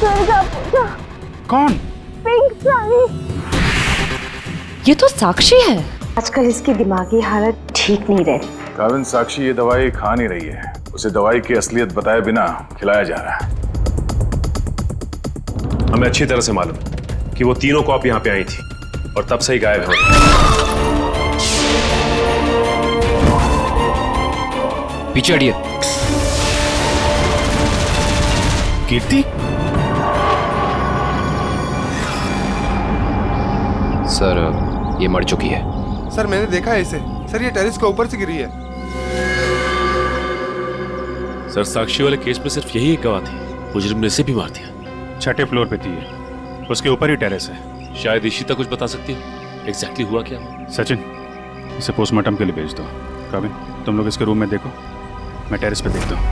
स्वर्गा पूजा। कौन? पिंक साड़ी। ये तो साक्षी है। आजकल इसकी दिमागी हालत ठीक नहीं रहती। काविन, साक्षी ये दवाई खा नहीं रही है। उसे दवाई की असलियत बताए बिना खिलाया जा रहा है। हमें अच्छी तरह से मालूम कि वो तीनों कॉप यहाँ पे आई थी और तब से ही गायब है। पीछे हटिए। कीर्ति? सर ये मर चुकी है। सर मैंने देखा है इसे। सर ये टेरेस के ऊपर से गिरी है। सर साक्षी वाले केस में सिर्फ यही एक गवाह थी। मुजरिम ने इसे भी मार दिया। 6ठे फ्लोर पे थी ये। उसके ऊपर ही टेरेस है। शायद इशिता कुछ बता सकती है एग्जैक्टली हुआ क्या। सचिन, इसे पोस्टमार्टम के लिए भेज दो। काविन, तुम लोग इसके रूम में देखो, मैं टेरेस पे देखता हूँ।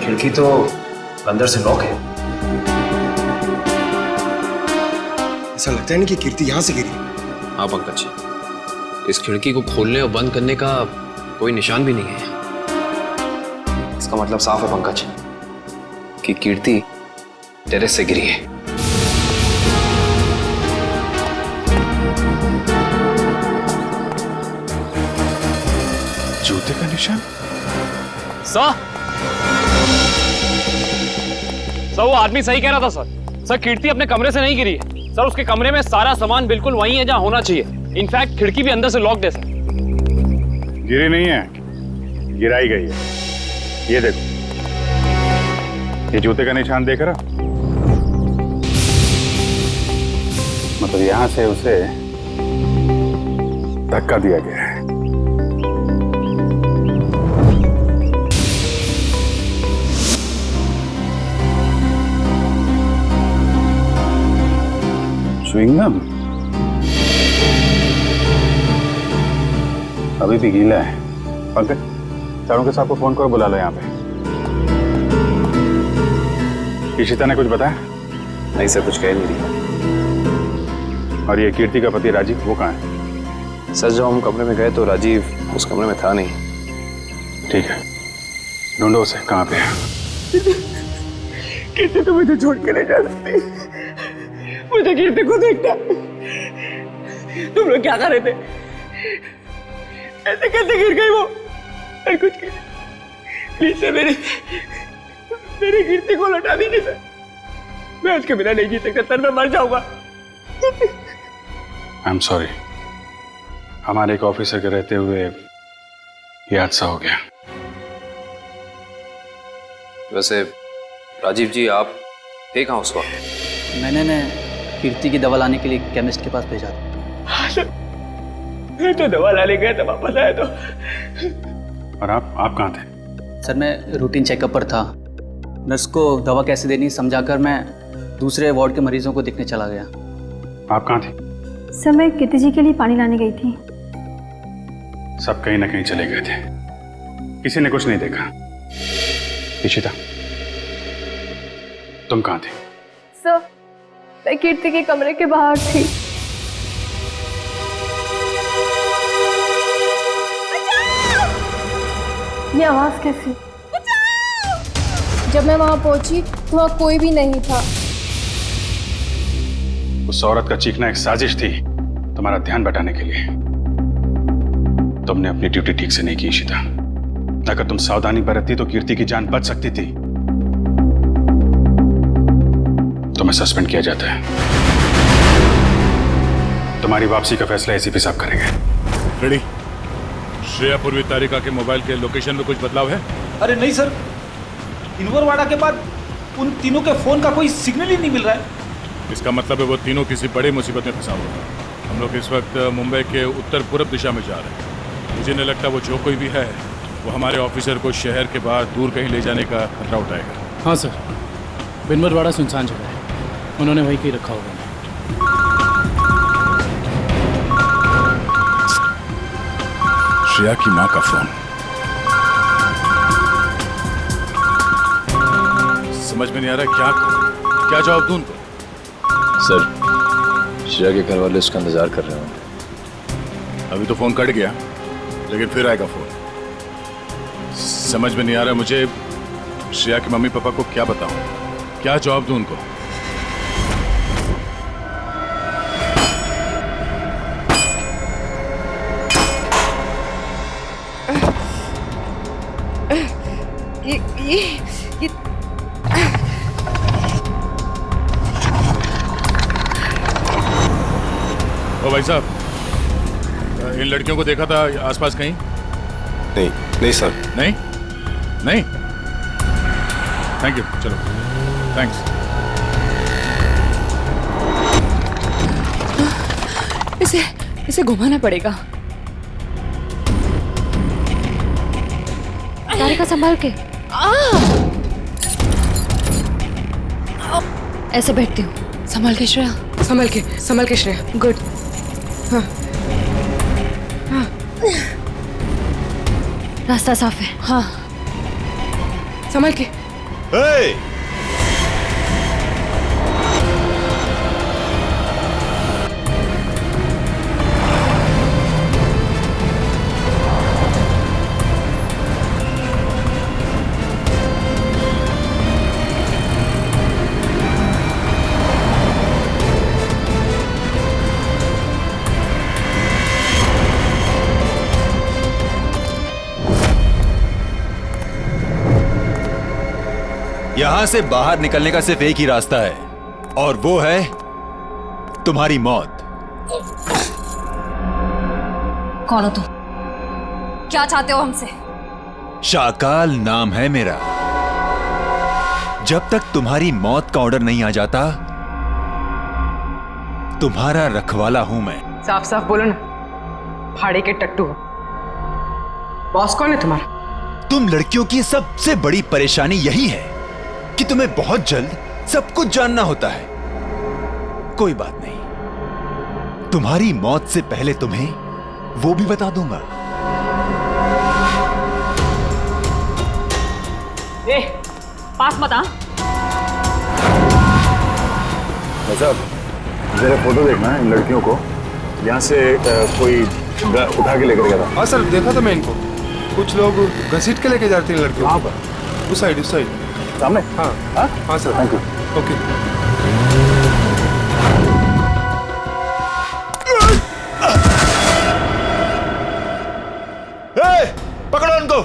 खिड़की तो अंदर से लॉक है। ऐसा लगता है नहीं कि कीर्ति यहाँ से गिरी। हाँ पंकज, इस खिड़की को खोलने और बंद करने का कोई निशान भी नहीं है। इसका मतलब साफ है पंकज कि कीर्ति टेरेस से गिरी है। जूते का निशान? सर वो आदमी सही कह रहा था सर। कीर्ति अपने कमरे से नहीं गिरी है सर। उसके कमरे में सारा सामान बिल्कुल वही है जहां होना चाहिए। इनफैक्ट खिड़की भी अंदर से लॉक्ड है सर। गिरी नहीं है, गिराई गई है। ये देखो, ये जूते का निशान देख रहा? मतलब यहां से उसे धक्का दिया गया है। च्युइंगम अभी भी गीला है। पंकज, चारों के साथ को फोन करो, बुला लो यहाँ पे। इशिता ने कुछ बताया? नहीं सर, कुछ कह नहीं रही। और ये कीर्ति का पति राजीव, वो कहाँ है? सर जब हम कमरे में गए तो राजीव उस कमरे में था नहीं। ठीक है, ढूंढो उसे, कहाँ पे है? कीर्ति तो मुझे छोड़ के नहीं जा सकती। मुझे कीर्ति को देखना। तुम लोग क्या कर रहे थे? ऐसे कैसे गिर गई वो? और कुछ प्लीज सर, मेरी कीर्ति को लौटा दीजिए सर। मैं उसके बिना नहीं जी सकता सर, मैं मर जाऊंगा। आई एम सॉरी, हमारे एक ऑफिसर के रहते हुए ये हादसा हो गया। वैसे राजीव जी, आप थे कहाँ उस वक्त? मैंने कीर्ति की दवा लाने के लिए केमिस्ट के पास भेजा था। हाँ सर, मैं तो दवा लाने गया था, वापस आया तो। और आप कहाँ थे? सर मैं रूटीन चेकअप पर था। नर्स को दवा कैसे देनी समझाकर मैं दूसरे वार्ड के मरीजों को देखने चला गया। आप कहाँ थे? सर मैं कीर्ति जी के लिए पानी लाने गई थी। सब कहीं ना कहीं चले गए थे, किसी ने कुछ नहीं देखा। इशिता, तुम कहाँ थे? सर मैं कीर्ति के कमरे के बाहर थी। ये आवाज कैसी? जब मैं वहां पहुंची तो वहां कोई भी नहीं था। उस औरत का चीखना एक साजिश थी, तुम्हारा ध्यान बटाने के लिए। तुमने अपनी ड्यूटी ठीक से नहीं की इशिता। अगर तुम सावधानी बरतती तो कीर्ति की जान बच सकती थी। तुम्हें सस्पेंड किया जाता है। तुम्हारी वापसी का फैसला एसीपी साहब करेंगे। रेडी? श्रेया पूर्वी तारिका के मोबाइल के लोकेशन में कुछ बदलाव है? अरे नहीं सर, इनवरवाड़ा के बाद उन तीनों के फोन का कोई सिग्नल ही नहीं मिल रहा है। इसका मतलब है वो तीनों किसी बड़ी मुसीबत में फंसा हुआ है। हम लोग इस वक्त मुंबई के उत्तर पूर्व दिशा में जा रहे हैं। मुझे नहीं लगता वो जो कोई भी है वो हमारे ऑफिसर को शहर के बाहर दूर कहीं ले जाने का खतरा उठाएगा। हाँ सर, बिनवरवाड़ा सुनसान जगह है, उन्होंने वहीं कहीं रखा होगा। श्रेया की माँ का फोन। समझ में नहीं आ रहा क्या करूं, क्या जवाब दूं उनको? सर, श्रेया के घर वाले उसका इंतजार कर रहे होंगे। अभी तो फोन कट गया, लेकिन फिर आएगा फोन। समझ में नहीं आ रहा मुझे श्रेया के मम्मी पापा को क्या बताऊं, क्या जवाब दूं उनको? ये ओ भाई साहब, इन लड़कियों को देखा था आसपास कहीं? नहीं नहीं सर। नहीं नहीं, थैंक यू, चलो थैंक्स। इसे घुमाना पड़ेगा। तारिका संभाल के। ऐसे बैठती हूँ। संभाल के श्रेया। संभाल के श्रेया। गुड। हाँ हाँ, रास्ता साफ है। हाँ, संभाल के। hey! यहां से बाहर निकलने का सिर्फ एक ही रास्ता है, और वो है तुम्हारी मौत। कौन हो तुम? क्या चाहते हो हमसे? शाकाल नाम है मेरा। जब तक तुम्हारी मौत का ऑर्डर नहीं आ जाता, तुम्हारा रखवाला हूं मैं। साफ साफ बोलो ना, फाड़े के टट्टू हो। बॉस कौन है तुम्हारा? तुम लड़कियों की सबसे बड़ी परेशानी यही है कि तुम्हें बहुत जल्द सब कुछ जानना होता है। कोई बात नहीं, तुम्हारी मौत से पहले तुम्हें वो भी बता दूंगा। पास मत आ। साहब, जरा फोटो देखना है इन लड़कियों को। यहाँ से कोई उठा के लेकर गया था। हाँ सर, देखा था मैं इनको। कुछ लोग घसीट के लेके जा रहे थे लड़कियों। कहाँ पर? उस साइड सामने। हाँ हाँ सर। Thank you. ओके। पकड़ो उनको।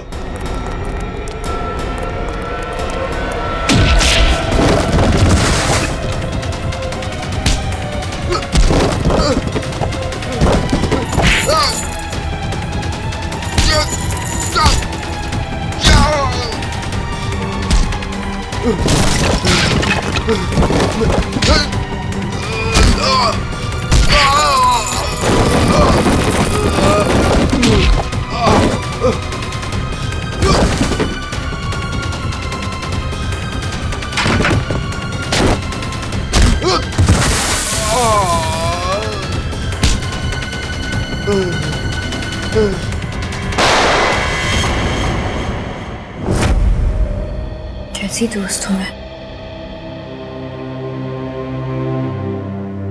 कैसी दोस्त हूँ मैं।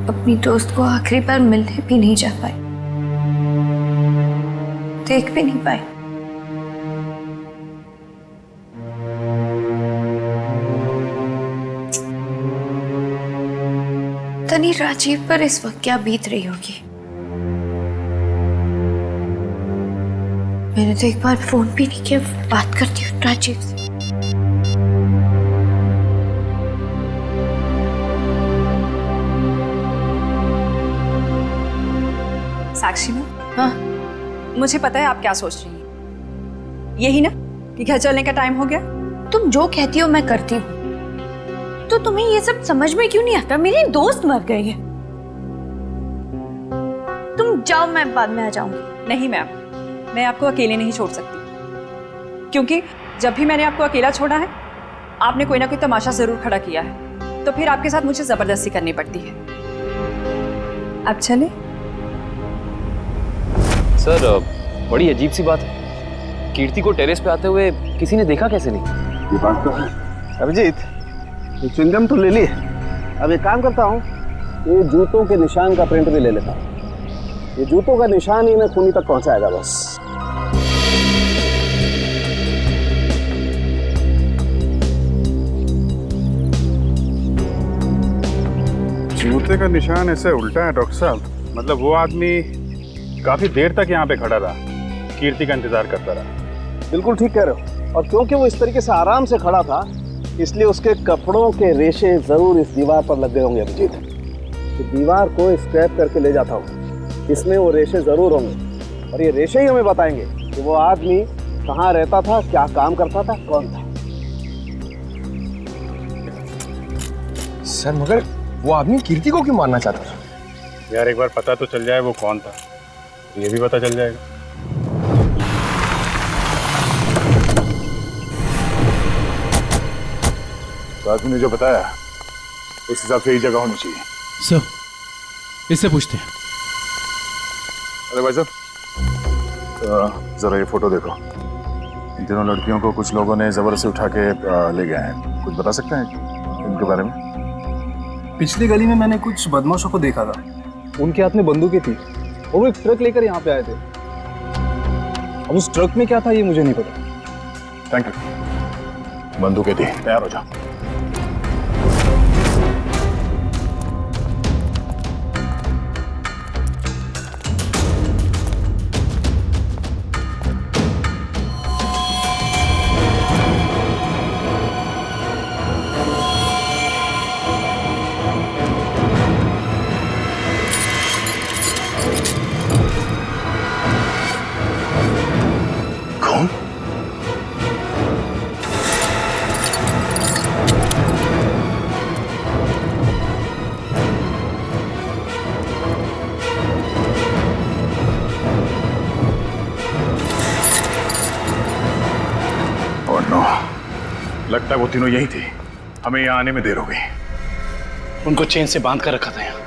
अपनी दोस्त को आखिरी बार मिलने भी नहीं जा पाई, देख भी नहीं पाई। तनी राजीव पर इस वक्त क्या बीत रही होगी। मैंने तो एक बार फोन भी नहीं किया। बात करती हूँ राजीव से। साक्षी में, हाँ, मुझे पता है आप क्या सोच रही हैं। यही ना कि घर चलने का टाइम हो गया। तुम जो कहती हो मैं करती हूँ, तो तुम्हें ये सब समझ में क्यों नहीं आता? मेरी दोस्त मर गई है। तुम जाओ, मैं बाद में आ जाऊंगी। नहीं मैम, मैं आपको अकेले नहीं छोड़ सकती, क्योंकि जब भी मैंने आपको अकेला छोड़ा है आपने कोई ना कोई तमाशा जरूर खड़ा किया है, तो फिर आपके साथ मुझे जबरदस्ती करनी पड़ती है। अब चले। सर बड़ी अजीब सी बात है, कीर्ति को टेरेस पे आते हुए किसी ने देखा कैसे नहीं? ये बात तो है। अभिजीत, ये च्युइंगम तो ले ली, अब एक काम करता हूँ, ये जूतों के निशान का प्रिंट भी ले लेता हूँ। ये जूतों का निशान ही मैं खूनी तक पहुंचाएगा बस। जूते का निशान ऐसे उल्टा है डॉक्टर साहब, मतलब वो आदमी काफी देर तक यहाँ पे खड़ा रहा, कीर्ति का इंतजार करता रहा। बिल्कुल ठीक कह रहे हो, और क्योंकि वो इस तरीके से आराम से खड़ा था, इसलिए उसके कपड़ों के रेशे जरूर इस दीवार पर लग गए होंगे अभिजीत। तो दीवार को स्क्रैप करके ले जाता हूँ, इसमें वो रेशे जरूर होंगे, और ये रेशे ही हमें बताएंगे कि वो आदमी कहाँ रहता था, क्या काम करता था, कौन था। सर मगर वो आदमी कीर्ति को क्यों मारना चाहता था? यार एक बार पता तो चल जाए वो कौन था, ये भी पता चल जाएगा। तो आदमी ने जो बताया उस हिसाब से ही जगह होनी चाहिए। सर, इससे पूछते हैं। अरे भाई साहब, जरा ये फोटो देखो। इन तीनों लड़कियों को कुछ लोगों ने जबरदस्ती उठा के ले गए हैं। कुछ बता सकते हैं इनके बारे में? पिछली गली में मैंने कुछ बदमाशों को देखा था, उनके हाथ में बंदूकें थी और वो एक ट्रक लेकर यहाँ पे आए थे। अब उस ट्रक में क्या था ये मुझे नहीं पता। Thank you. बंदूकें थी, तैयार हो जाओ। लगता है वो तीनों यही थे, हमें यहाँ आने में देर हो गई। उनको चेन से बांध कर रखा था यहाँ।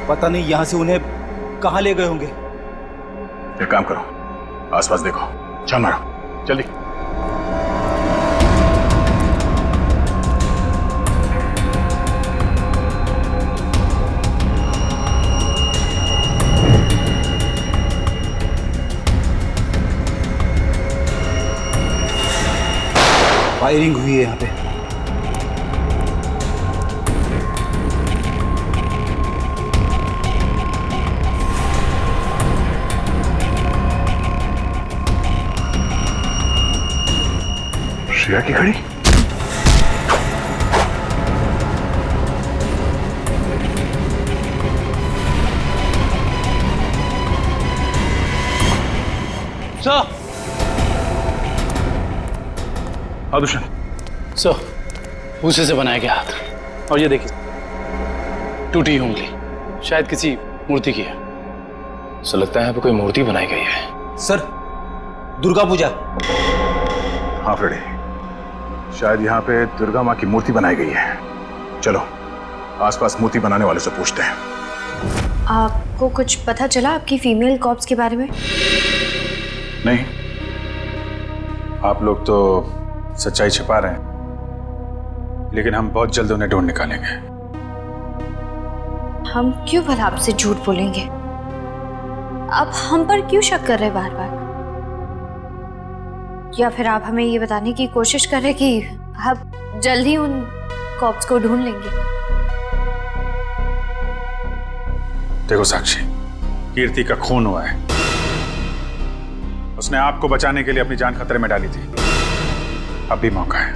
पता नहीं यहाँ से उन्हें कहाँ ले गए होंगे। एक काम करो, आसपास देखो, छान मारो जल्दी। फायरिंग हुई है यहाँ पे। श्रेया की घड़ी। सर, दुष्यंत। सर, भूसे से बनाया गया हाथ, और ये देखिए टूटी उंगली, शायद किसी मूर्ति की है। सो लगता है यहाँ पे कोई मूर्ति बनाई गई है। सर, दुर्गा पूजा। हाँ फ्रेडी, शायद यहाँ पे दुर्गा माँ की मूर्ति बनाई गई है। चलो आसपास मूर्ति बनाने वाले से पूछते हैं। आपको कुछ पता चला आपकी फीमेल कॉप्स के बारे में? नहीं, आप लोग तो सच्चाई छिपा रहे हैं, लेकिन हम बहुत जल्द उन्हें ढूंढ निकालेंगे। हम क्यों भला आपसे झूठ बोलेंगे? आप हम पर क्यों शक कर रहे बार बार? या फिर आप हमें ये बताने की कोशिश कर रहे कि आप जल्द ही उन कॉप्स को ढूंढ लेंगे? देखो साक्षी, कीर्ति का खून हुआ है। उसने आपको बचाने के लिए अपनी जान खतरे में डाली थी। अब भी मौका है,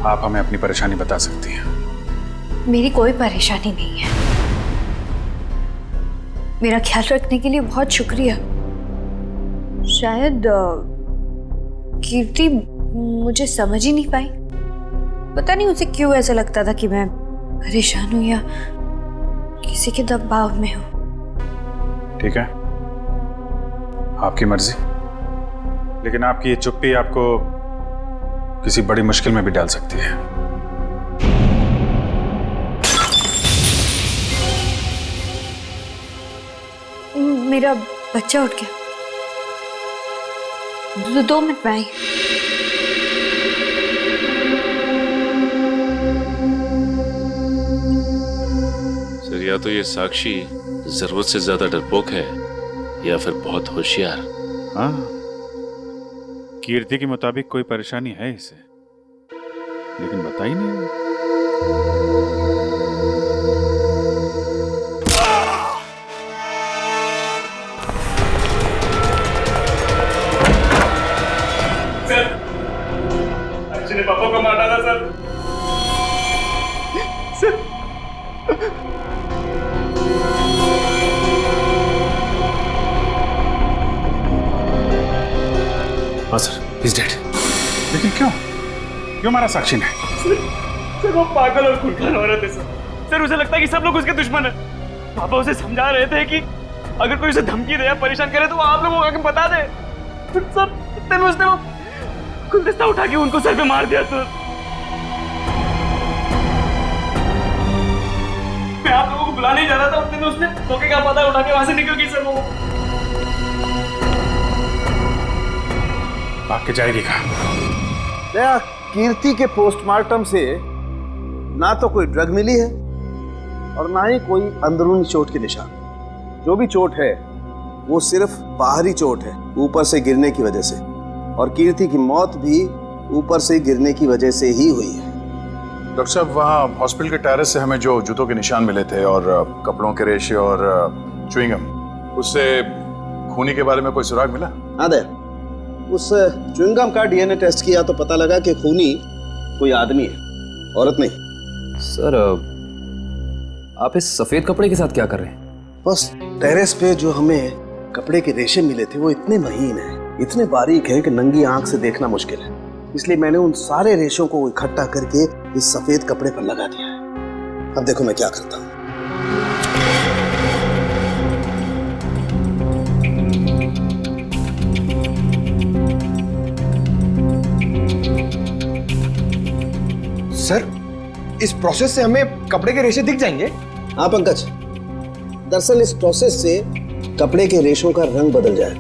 आप हमें अपनी परेशानी बता सकती हैं। मेरी कोई परेशानी नहीं है। मेरा ख्याल रखने के लिए बहुत शुक्रिया। शायद कीर्ति मुझे समझ ही नहीं पाई। पता नहीं उसे क्यों ऐसा लगता था कि मैं परेशान हूं या किसी के दबाव में हूं। ठीक है, आपकी मर्जी, लेकिन आपकी ये चुप्पी आपको किसी बड़ी मुश्किल में भी डाल सकती है। मेरा बच्चा उठ गया। 2 मिनट में आई। सर, या तो ये साक्षी जरूरत से ज्यादा डरपोक है या फिर बहुत होशियार। हाँ, कीर्ति के मुताबिक कोई परेशानी है इसे, लेकिन बता ही नहीं। ने पापा को मार डाला सर। हाँ सर, he's dead। लेकिन क्यों क्यों मारा साक्षी ने? सर वो पागल और खूंखार औरत है सर। उसे लगता है कि सब लोग उसके दुश्मन है। पापा उसे समझा रहे थे कि अगर कोई उसे धमकी दे या परेशान करे तो वो आप लोगों को आके बता दे। सर इतने में उसने वो गुलदस्ता उठा के उनको सर पे मार दिया सर। मैं आप लोगों को बुलाने ही जा रहा था, उतने में उसने धोखे का पता उठा के वहां से निकल गई सर। वो भाग के जाएगी कहाँ? कीर्ति के पोस्टमार्टम से ना तो कोई ड्रग मिली है और ना ही कोई अंदरूनी चोट के निशान। जो भी चोट है वो सिर्फ बाहरी चोट है, ऊपर से गिरने की वजह से, और कीर्ति की मौत भी ऊपर से गिरने की वजह से ही हुई है। डॉक्टर साहब, वहाँ हॉस्पिटल के टेरेस से हमें जो जूतों के निशान मिले थे और कपड़ों के रेशे और च्युइंगम, उससे खूनी के बारे में कोई सुराग मिला? हाँ दे, उस च्युइंगम का डीएनए टेस्ट किया तो पता लगा कि खूनी कोई आदमी है, औरत नहीं। सर, आप इस सफेद कपड़े के साथ क्या कर रहे हैं? बस टेरेस पे जो हमें कपड़े के रेशे मिले थे वो इतने महीन हैं, इतने बारीक हैं कि नंगी आंख से देखना मुश्किल है। इसलिए मैंने उन सारे रेशों को इकट्ठा करके इस सफेद कपड़े पर लगा दिया है। अब देखो मैं क्या करता हूँ। सर, इस प्रोसेस से हमें कपड़े के रेशे दिख जाएंगे? हाँ पंकज, दरअसल इस प्रोसेस से कपड़े के रेशों का रंग बदल जाए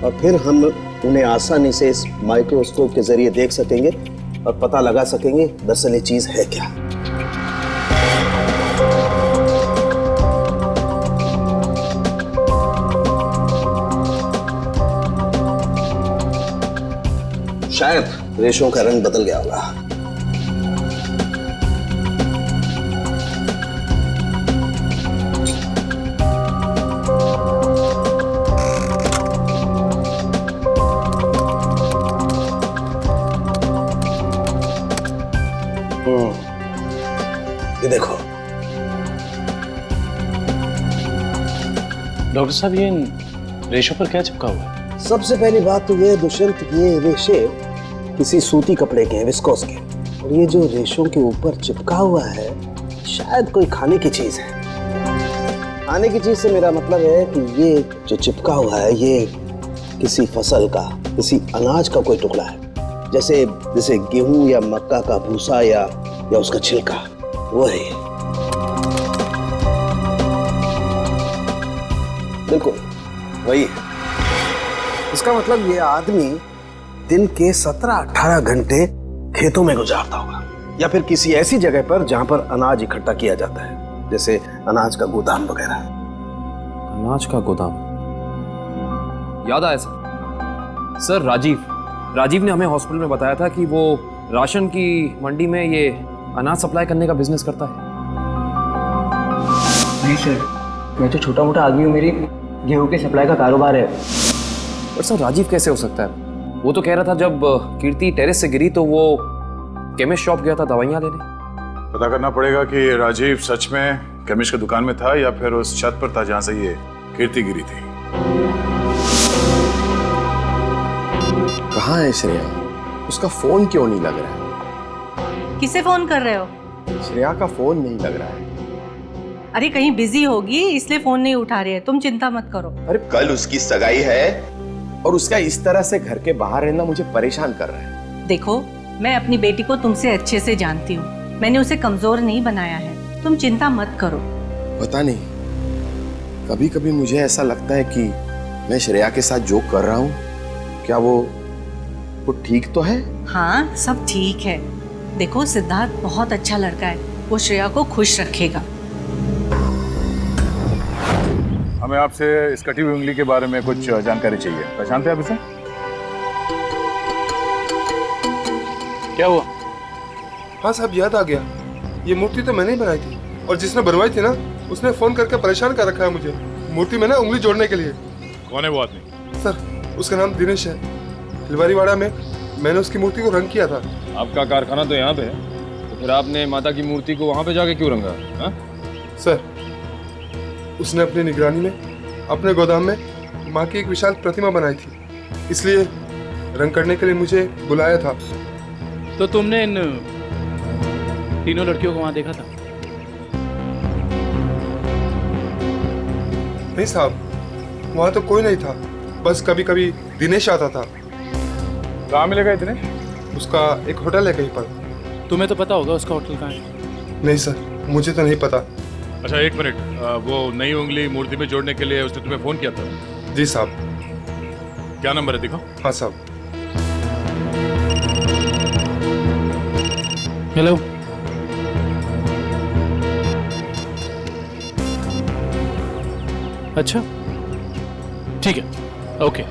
और फिर हम उन्हें आसानी से इस माइक्रोस्कोप के जरिए देख सकेंगे और पता लगा सकेंगे दरअसल ये चीज है क्या। शायद रेशों का रंग बदल गया होगा। ये देखो डॉक्टर साहब, ये इन रेशों पर क्या चिपका हुआ है? सबसे पहली बात तो ये दुष्यंत, ये रेशे किसी सूती कपड़े के हैं, विस्कोस के, और ये जो रेशों के ऊपर चिपका हुआ है शायद कोई खाने की चीज है। खाने की चीज से मेरा मतलब है कि ये जो चिपका हुआ है ये किसी फसल का, किसी अनाज का कोई टुकड़ा है, जैसे जैसे गेहूं या मक्का का भूसा या उसका छिलका, वो है ये। बिल्कुल वही है। इसका मतलब ये आदमी दिन के 17-18 घंटे खेतों में गुजारता होगा या फिर किसी ऐसी जगह पर जहां पर अनाज इकट्ठा किया जाता है, जैसे अनाज का गोदाम वगैरह। अनाज का गोदाम, याद आया सर, राजीव ने हमें हॉस्पिटल में बताया था कि वो राशन की मंडी में ये अनाज सप्लाई करने का बिजनेस करता है। नहीं सर, मैं तो छोटा मोटा आदमी हूँ, मेरी गेहूं के सप्लाई का कारोबार है। पर सर, राजीव कैसे हो सकता है? वो तो कह रहा था जब कीर्ति टेरेस से गिरी तो वो केमिस्ट शॉप गया था दवाइयाँ लेने। पता करना पड़ेगा कि राजीव सच में केमिस्ट की दुकान में था या फिर उस छत पर था जहां से ये कीर्ति गिरी थी। कहाँ है श्रेया? उसका फोन क्यों नहीं लग रहा है? किसे फोन कर रहे हो? श्रेया का फोन नहीं लग रहा है। अरे कहीं बिजी होगी इसलिए फोन नहीं उठा रही है, तुम चिंता मत करो। अरे कल उसकी सगाई है और उसका इस तरह से घर के बाहर रहना मुझे परेशान कर रहा है। देखो, मैं अपनी बेटी को तुमसे अच्छे से जानती हूँ, मैंने उसे कमजोर नहीं बनाया है, तुम चिंता मत करो। पता नहीं, कभी कभी मुझे ऐसा लगता है कि मैं श्रेया के साथ जो कर रहा हूँ, क्या वो ठीक तो है? हाँ, सब ठीक है। देखो सिद्धार्थ बहुत अच्छा लड़का है, वो श्रेया को खुश रखेगा। हमें आपसे इस कटी हुई उंगली के बारे में कुछ जानकारी चाहिए। पहचानते हैं आप इसे? क्या हुआ? हाँ साहब, याद आ गया। ये मूर्ति तो मैंने ही बनाई थी, और जिसने बनवाई थी ना, उसने फोन करके परेशान कर रखा है मुझे मूर्ति में ना उंगली जोड़ने के लिए। कौन है वो आदमी? सर, उसका नाम दिनेश है। फुलवारीवाड़ा में मैंने उसकी मूर्ति को रंग किया था। आपका कारखाना तो यहाँ पे है, तो फिर आपने माता की मूर्ति को वहाँ पे जाके क्यों रंगा? हाँ? सर, उसने अपनी निगरानी में अपने गोदाम में माँ की एक विशाल प्रतिमा बनाई थी, इसलिए रंग करने के लिए मुझे बुलाया था। तो तुमने इन तीनों लड़कियों को वहां देखा था? नहीं साहब, वहाँ तो कोई नहीं था, बस कभी कभी दिनेश आता था। कहाँ मिलेगा दिनेश? उसका एक होटल है कहीं पर। तुम्हें तो पता होगा उसका होटल कहाँ है? नहीं सर, मुझे तो नहीं पता। अच्छा एक मिनट, वो नई उंगली मूर्ति में जोड़ने के लिए उसने तुम्हें फोन किया था? जी साहब। क्या नंबर है दिखाओ। हाँ साहब। हेलो, अच्छा ठीक है, ओके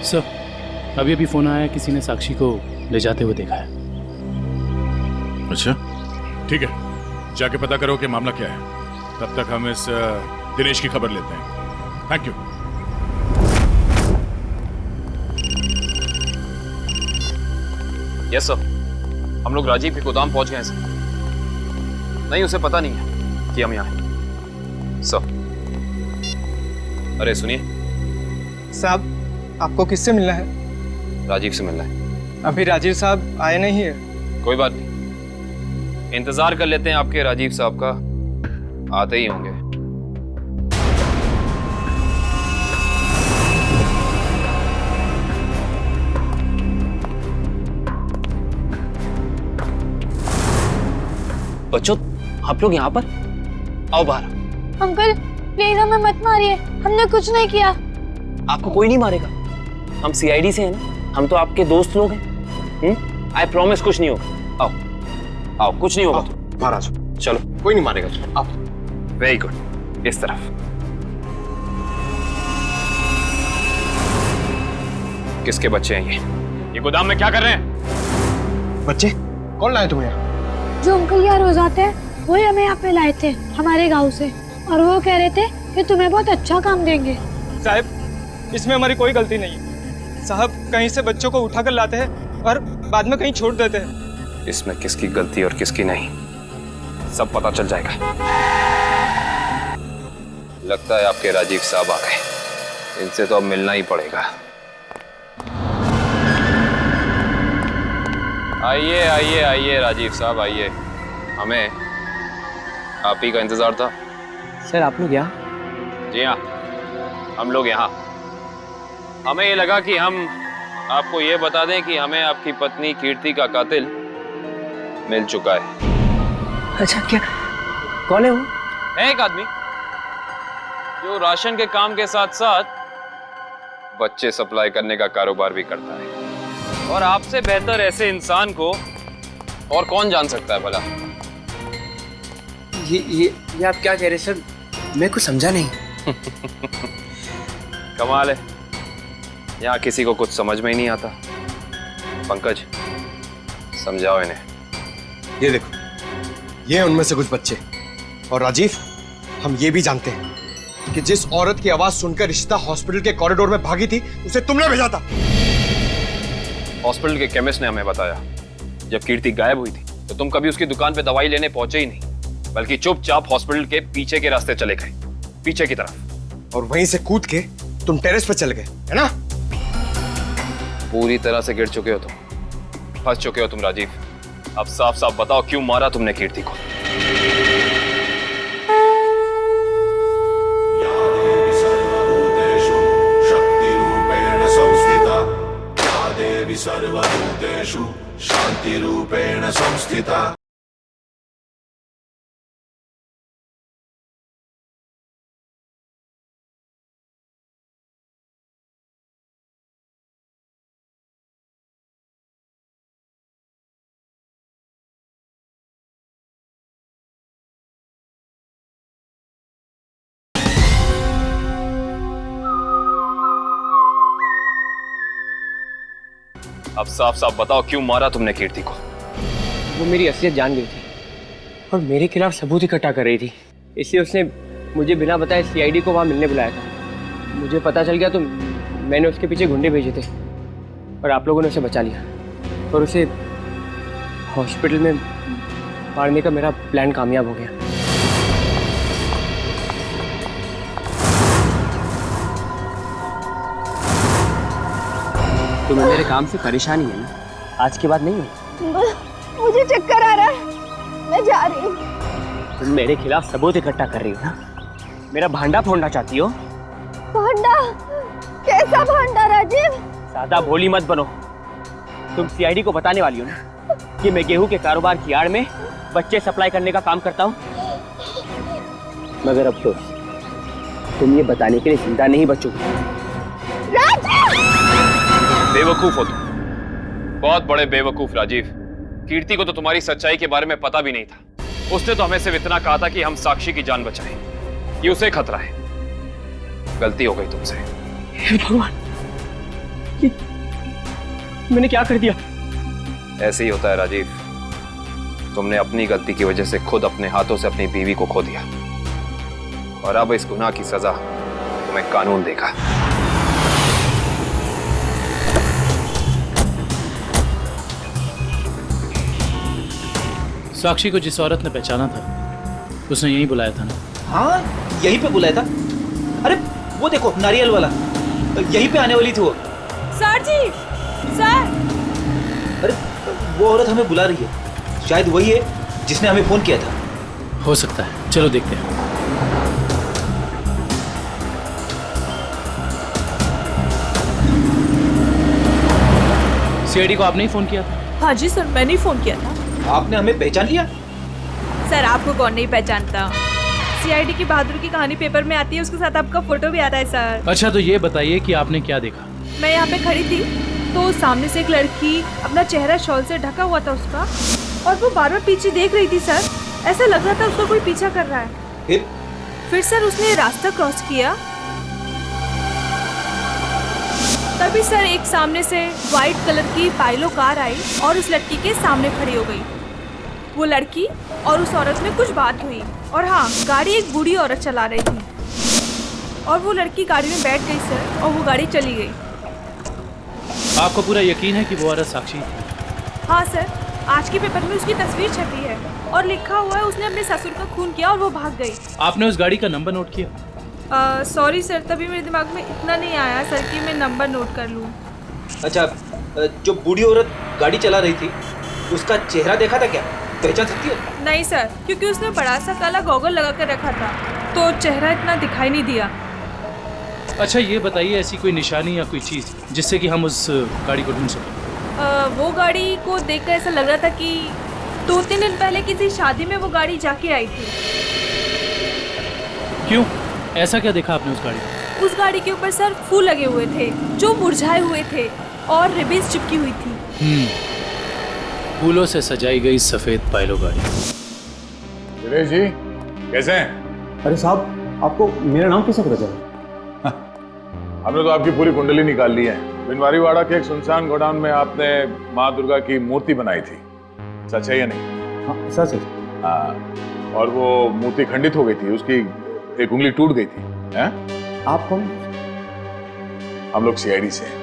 सर। अभी अभी फोन आया, किसी ने साक्षी को ले जाते हुए देखा है। अच्छा ठीक है, जाके पता करो कि मामला क्या है। तब तक हम इस दिनेश की खबर लेते हैं। Thank you. यस सर, हम लोग राजीव के गोदाम पहुंच गए हैं सर। नहीं, उसे पता नहीं है कि हम यहाँ हैं सर। अरे सुनिए साहब, आपको किससे मिलना है? राजीव से मिलना है। अभी राजीव साहब आए नहीं है। कोई बात नहीं, इंतजार कर लेते हैं आपके राजीव साहब का, आते ही होंगे। बच्चों, आप लोग यहाँ पर आओ बाहर। अंकल प्लीज हमें मत मारिए, हमने कुछ नहीं किया। आपको कोई नहीं मारेगा, हम सीआईडी से हैं ना, हम तो आपके दोस्त लोग हैं। आई प्रॉमिस कुछ नहीं होगा। आओ आओ, कुछ नहीं होगा। बाहर आ जाओ। चलो, कोई नहीं मारेगा। आप वेरी गुड, इस तरफ। किसके बच्चे हैं ये गोदाम में क्या कर रहे हैं? बच्चे कौन लाए तुम्हें यहाँ? जो अंकल यहाँ रोज आते हैं, वही हमें यहाँ पे लाए थे हमारे गांव से, और वो कह रहे थे कि तुम्हें बहुत अच्छा काम देंगे। साहब, इसमें हमारी कोई गलती नहीं है। साहब कहीं से बच्चों को उठाकर लाते हैं और बाद में कहीं छोड़ देते हैं। इसमें किसकी गलती और किसकी नहीं, सब पता चल जाएगा। लगता है आपके राजीव साहब आ गए, इनसे तो अब मिलना ही पड़ेगा। आइए आइए आइए राजीव साहब, आइए। हमें आप ही का इंतजार था। सर आप लोग यहाँ? जी हाँ, हम लोग यहाँ। हमें ये लगा कि हम आपको ये बता दें कि हमें आपकी पत्नी कीर्ति का कातिल मिल चुका है। अच्छा, क्या कौन है वो? है एक आदमी जो राशन के काम के साथ साथ बच्चे सप्लाई करने का कारोबार भी करता है, और आपसे बेहतर ऐसे इंसान को और कौन जान सकता है भला? ये आप क्या कह रहे हैं सर? मैं कुछ समझा नहीं। कमाल है, यहाँ किसी को कुछ समझ में ही नहीं आता। पंकज, समझाओ इन्हें। ये देखो, ये हैं उनमें से कुछ बच्चे। और राजीव, हम ये भी जानते हैं कि जिस औरत की आवाज सुनकर रिश्ता हॉस्पिटल के कॉरिडोर में भागी थी, उसे तुमने भेजा था। हॉस्पिटल के केमिस्ट ने हमें बताया, जब कीर्ति गायब हुई थी तो तुम कभी उसकी दुकान पे दवाई लेने पहुंचे ही नहीं, बल्कि चुपचाप हॉस्पिटल के पीछे के रास्ते चले गए, पीछे की तरफ। और वहीं से कूद के तुम टेरेस पर चले गए, है ना? पूरी तरह से गिर चुके हो तुम, फंस चुके हो तुम राजीव। अब साफ साफ बताओ, क्यों मारा तुमने कीर्ति को? शक्ति रूपेण संस्थिता, या देवी सर्वभूतेषु हृदयेषु शान्तिरूपेण संस्थिता। अब साफ साफ बताओ, क्यों मारा तुमने कीर्ति को? वो मेरी असलियत जान गई थी और मेरे खिलाफ सबूत इकट्ठा कर रही थी, इसलिए उसने मुझे बिना बताए सीआईडी को वहाँ मिलने बुलाया था। मुझे पता चल गया तो मैंने उसके पीछे गुंडे भेजे थे और आप लोगों ने उसे बचा लिया और उसे हॉस्पिटल में मारने का मेरा प्लान कामयाब हो गया। तुम्हें मेरे काम से परेशानी है ना? आज के बाद नहीं हो? मुझे चक्कर आ रहा है, मैं जा रही हूँ। तुम मेरे खिलाफ सबूत इकट्ठा कर रही हो ना? मेरा भांडा फोड़ना चाहती हो? भांडा? कैसा भांडा राजीव? ज्यादा भोली मत बनो। तुम सीआईडी को बताने वाली हो ना कि मैं गेहूं के कारोबार की आड़ में बच्चे सप्लाई करने का काम करता हूँ? मगर अफसोस, तुम ये बताने के लिए जिंदा नहीं बचोगे। बेवकूफ हो तुम, बहुत बड़े बेवकूफ राजीव। कीर्ति को तो तुम्हारी सच्चाई के बारे में पता भी नहीं था। उसने तो हमें सिर्फ इतना कहा था कि हम साक्षी की जान बचाएं। ये उसे खतरा है। गलती हो गई तुमसे। भगवान, मैंने क्या कर दिया? ऐसे ही होता है राजीव। तुमने अपनी गलती की वजह से खुद अपने हाथों से अपनी बीवी को खो दिया और अब इस गुनाह की सजा तुम्हें कानून देगा। साक्षी को जिस औरत ने पहचाना था उसने यहीं बुलाया था ना? हाँ, यहीं पे बुलाया था। अरे वो देखो, नारियल वाला, यहीं पे आने वाली थी वो। सर जी, सर। अरे वो औरत हमें बुला रही है, शायद वही है जिसने हमें फोन किया था। हो सकता है, चलो देखते हैं। सीआईडी को आपने ही फोन किया था? हाँ जी सर, मैंने ही फोन किया था। आपने हमें पहचान लिया? सर आपको कौन नहीं पहचानता? सीआईडी की बहादुर की कहानी पेपर में आती है, उसके साथ आपका फोटो भी आता है सर। अच्छा तो ये बताइए कि आपने क्या देखा? मैं यहाँ पे खड़ी थी तो सामने से एक लड़की, अपना चेहरा शॉल से ढका हुआ था उसका, और वो बार बार पीछे देख रही थी सर। ऐसा लग रहा था उसको कोई पीछा कर रहा है। फिर सर उसने रास्ता क्रॉस किया, तभी सर एक सामने से व्हाइट कलर की पाइलो कार आई और उस लड़की के सामने खड़ी हो गई। वो लड़की और उस औरत में कुछ बात हुई और हाँ, गाड़ी एक बूढ़ी औरत चला रही थी और वो लड़की गाड़ी में बैठ गई सर और वो गाड़ी चली गई। आपको पूरा यकीन है कि वो औरत साक्षी है? हाँ सर, आज के पेपर में उसकी तस्वीर छपी है और लिखा हुआ है उसने अपने ससुर का खून किया और वो भाग गई। आपने उस गाड़ी का नंबर नोट किया? सॉरी सर, तभी मेरे दिमाग में इतना नहीं आया सर कि मैं नंबर नोट कर लूँ। अच्छा, जो बूढ़ी औरत गाड़ी चला रही थी उसका चेहरा देखा था क्या? पहचान सकती हो? नहीं सर, क्योंकि उसने बड़ा सा काला गॉगल लगा कर रखा था तो चेहरा इतना दिखाई नहीं दिया। अच्छा ये बताइए, ऐसी कोई निशानी या कोई चीज़ जिससे कि हम उस गाड़ी को ढूंढ सकें? वो गाड़ी को देखकर ऐसा लग रहा था कि 2-3 दिन पहले किसी शादी में वो गाड़ी जाके आई थी। क्यों, ऐसा क्या देखा आपने उस गाड़ी में? उस गाड़ी के ऊपर सर फूल लगे हुए थे जो मुरझाए हुए थे और रिबन्स चिपकी हुई थी। फूलों से सजाई गई सफेद पाइलो गाड़ी। दिनेश जी कैसे हैं? अरे साहब, आपको मेरा नाम कैसे पता चला? हमने तो आपकी पूरी कुंडली निकाल ली है। बिनवारीवाड़ा के एक सुनसान गोडाउन में आपने माँ दुर्गा की मूर्ति बनाई थी, सच है या नहीं? हाँ सच है। हाँ, और वो मूर्ति खंडित हो गई थी, उसकी एक उंगली टूट गई थी। हैं? आप कौन? हम लोग सीआईडी से हैं।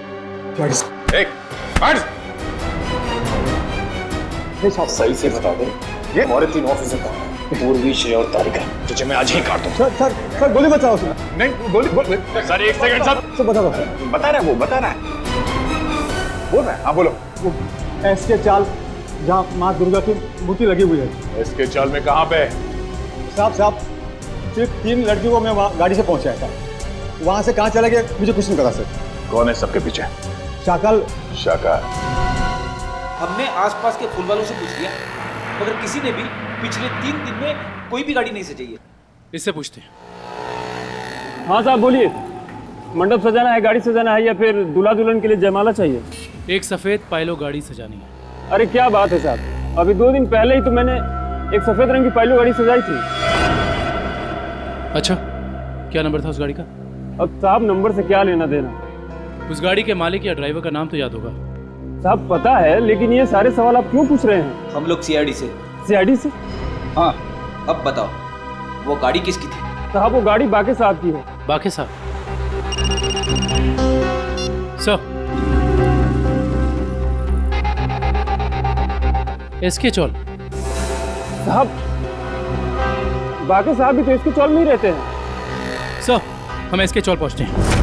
साहब सही से बता दो, ये हमारे 3 ऑफिसर कहाँ हैं? पूर्वी, श्रेय और तारिका, तुझे मैं आज ही काट दूं। सर गोली बचाओ उसमें। नहीं गोली बोल सर, एक सेकंड सर। बता दो। बता रहा है, वो बता रहा है, बोल रहा है। हाँ बोलो। वो एसके चाल जहाँ माँ दुर्गा की मूर्ति लगी हुई है। एसके चाल में कहाँ पे? साहब सिर्फ 3 लड़कियों को मैं वहाँ गाड़ी से पहुँचाया था, वहाँ से कहाँ चला गया मुझे कुछ नहीं पता सर। कौन है सबके पीछे? शाकल। शाका, हमने आसपास के फूल वालों से पूछ लिया, मगर किसी ने भी पिछले 3 दिन में कोई भी गाड़ी नहीं सजाई है। इससे पूछते हैं। हाँ साहब बोलिए, मंडप सजाना है, गाड़ी सजाना है, या फिर दूल्हा दुल्हन के लिए जयमाला चाहिए? एक सफेद पायलो गाड़ी सजानी है। अरे क्या बात है साहब, अभी 2 दिन पहले ही तो मैंने एक सफेद रंग की पायलो गाड़ी सजाई थी। अच्छा, क्या नंबर था उस गाड़ी का? अब साहब नंबर से क्या लेना देना? उस गाड़ी के मालिक या ड्राइवर का नाम तो याद होगा? साहब पता है, लेकिन ये सारे सवाल आप क्यों पूछ रहे हैं? हम लोग सीआईडी से। सीआईडी से? हाँ, अब बताओ वो गाड़ी किसकी थी? साहब वो गाड़ी बाके साहब की है। बाके साहब? सर, एसके चौल। साहब बाके साहब भी तो इसके चौल में ही रहते हैं। सर, हम एसके चौल पहुंचते हैं।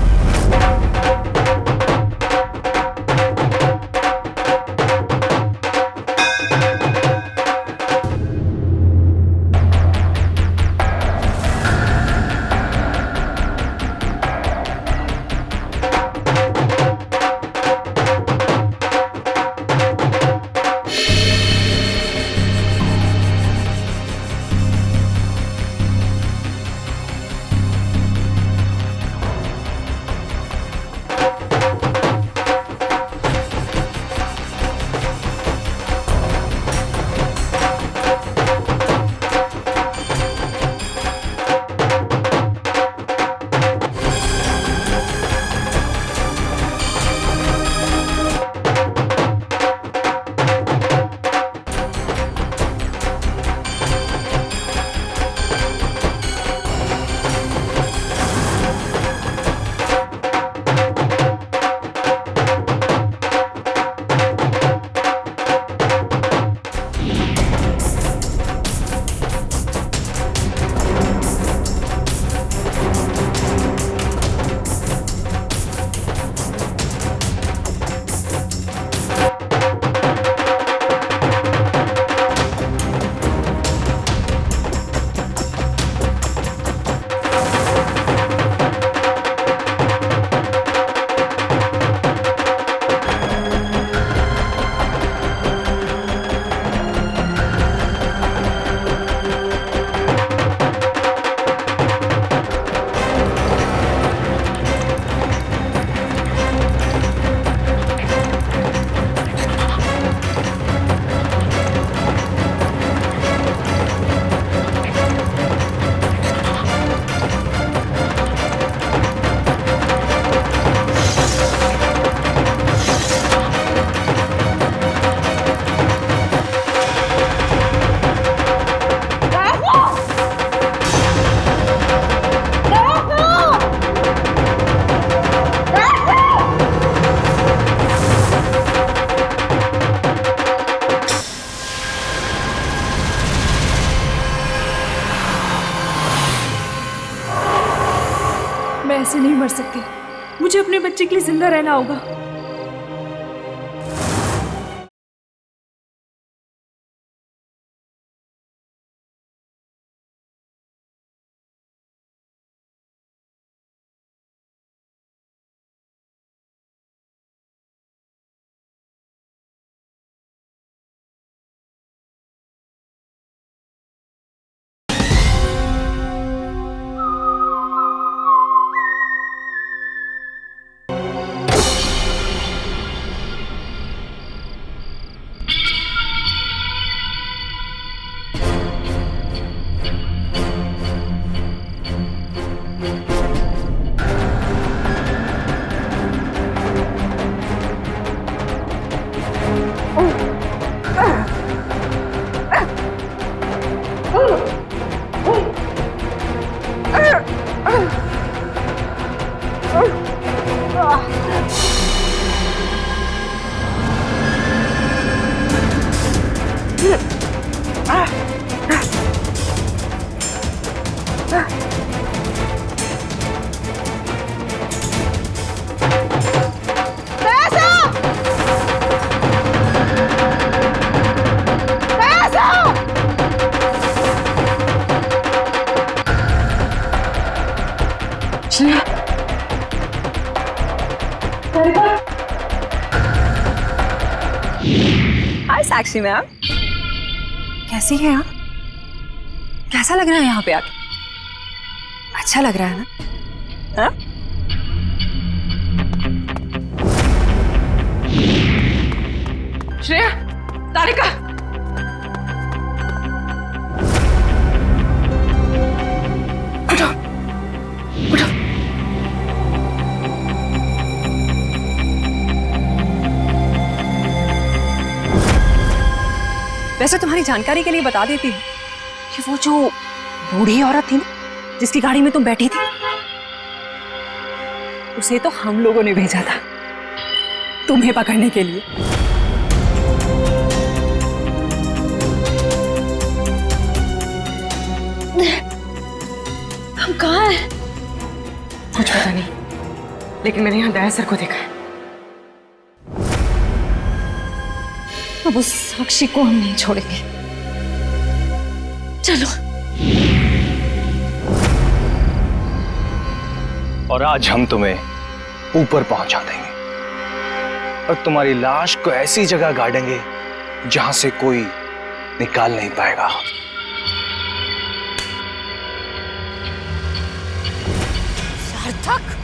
मैं ऐसे नहीं मर सकती, मुझे अपने बच्चे के लिए जिंदा रहना होगा। साक्षी मैम, कैसी हैं आप? कैसा लग रहा है यहाँ पे आके? अच्छा लग रहा है ना? हाँ? श्रेया, तारिका, उठो, उठो। वैसे तुम्हारी जानकारी के लिए बता देती हूँ कि वो जो बूढ़ी औरत थी ना, जिसकी गाड़ी में तुम बैठी थी, उसे तो हम लोगों ने भेजा था तुम्हें पकड़ने के लिए। हम कहाँ हैं? कुछ पता नहीं, लेकिन मैंने यहाँ दया सर को देखा है। अब उस साक्षी को हम नहीं छोड़ेंगे। चलो। और आज हम तुम्हें ऊपर पहुंचा देंगे और तुम्हारी लाश को ऐसी जगह गाड़ेंगे जहां से कोई निकाल नहीं पाएगा। सार्थक,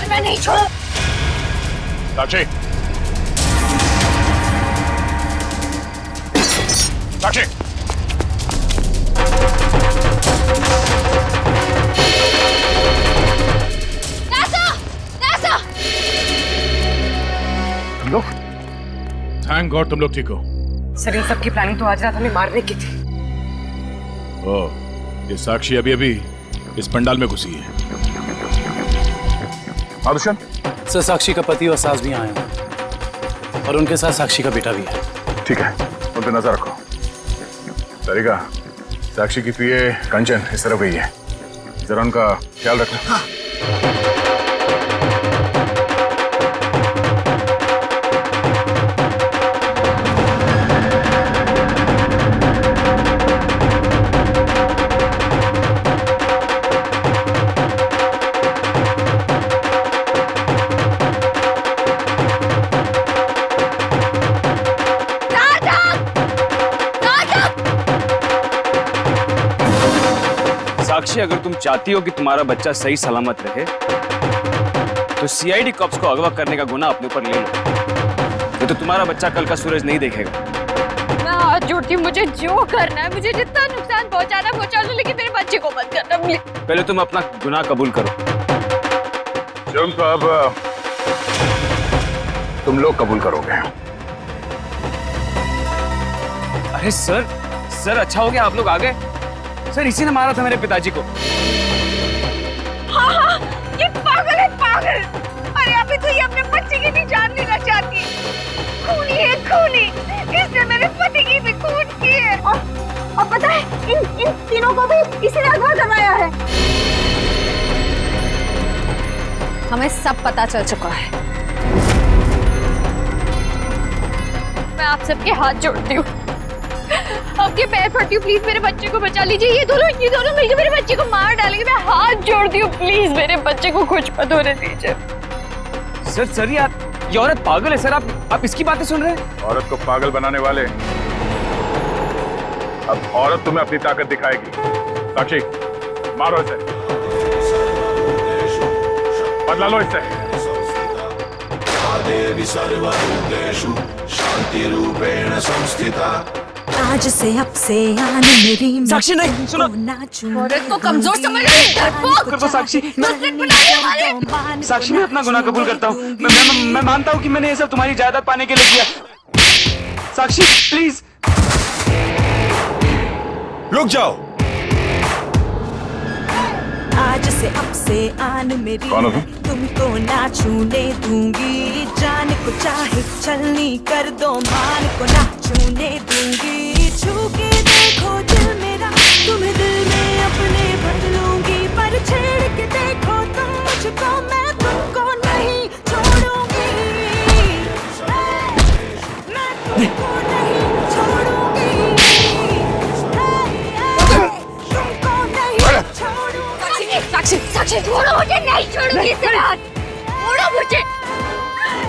मैं नहीं छोड़। साक्षी, साक्षी, तुम लोग? थैंक गॉड तुम लोग ठीक हो। सर, इन सब की प्लानिंग तो आज रात हमें मारने की थी। ओह, ये साक्षी अभी अभी इस पंडाल में घुसी है। आदर्शन? सर, साक्षी का पति और सास भी आए हैं और उनके साथ साक्षी का बेटा भी है। ठीक है, उन पे नजर रखो। तारिका, साक्षी की पीए कंचन इस तरफ गई है, जरा उनका ख्याल रखना। हाँ। साक्षी, अगर तुम चाहती हो कि तुम्हारा बच्चा सही सलामत रहे तो सीआईडी कॉप्स को अगवा करने का गुनाह अपने ऊपर ले लो, तो तुम्हारा बच्चा कल का सूरज नहीं देखेगा। मैं हाथ जोड़ती हूँ, मुझे जो करना है, मुझे जितना नुकसान पहुंचाना पहुंचा लो, लेकिन मेरे बच्चे को मत करना प्लीज। पहले तुम अपना गुनाह कबूल करो। जुर्म तो अब तुम लोग कबूल करोगे। अरे सर, अच्छा हो गया आप लोग आ गए। सर, इसी ने मारा था मेरे पिताजी को। हाँ, ये पागल है, पागल। अरे अभी तो ये अपने बच्चे की भी जान लेना चाहती है। खूनी है, खूनी। इसने मेरे पति की भी खून की है। और पता है, इन तीनों को भी इसी ने अगवा करवाया है। हमें सब पता चल चुका है। मैं आप सबके हाथ जोड़ती हूँ, आपके पैर पड़ती हूँ, प्लीज मेरे बच्चे को बचा लीजिए। ये दोनों मिलकर मेरे बच्चे को मार डालेंगे। मैं हाथ जोड़ती हूँ, प्लीज मेरे बच्चे को कुछ मत होने दीजिए। सर, ये औरत पागल है सर। आप इसकी बातें सुन रहे हैं? औरत को पागल बनाने वाले, अब औरत तुम्हें अपनी ताकत दिखाएगी। साक्षी, मारो इसे, बदला लो इससे। देवी सर्वभूतेषु शांति रूपेण संस्थिता। आज से अब से आने मेरी साक्षी, नहीं सुनो। औरत को कमजोर समझ रही है। साक्षी, साक्षी, मैं अपना गुनाह कबूल करता हूँ। मैं मानता हूँ कि मैंने ये सब तुम्हारी जायदाद पाने के लिए किया। साक्षी, प्लीज रुक जाओ। आज से अब से आन मेरी तुमको ना छूने दूंगी। जान को चाहे चलनी कर दो, मान को ना छूने दूंगी। छू के देखो दिल मेरा तुम्हें दिल में अपने भर लूंगी, पर छेड़ के देखो तुम मुझको, मैं तुमको नहीं छोड़ूंगी, मैं तुमको नहीं छोड़ूंगी, तुमको नहीं छोड़ूंगी। साक्षी साक्षी छोड़ो मुझे, नहीं छोड़ूंगी सिद्धार्थ, छोड़ो मुझे,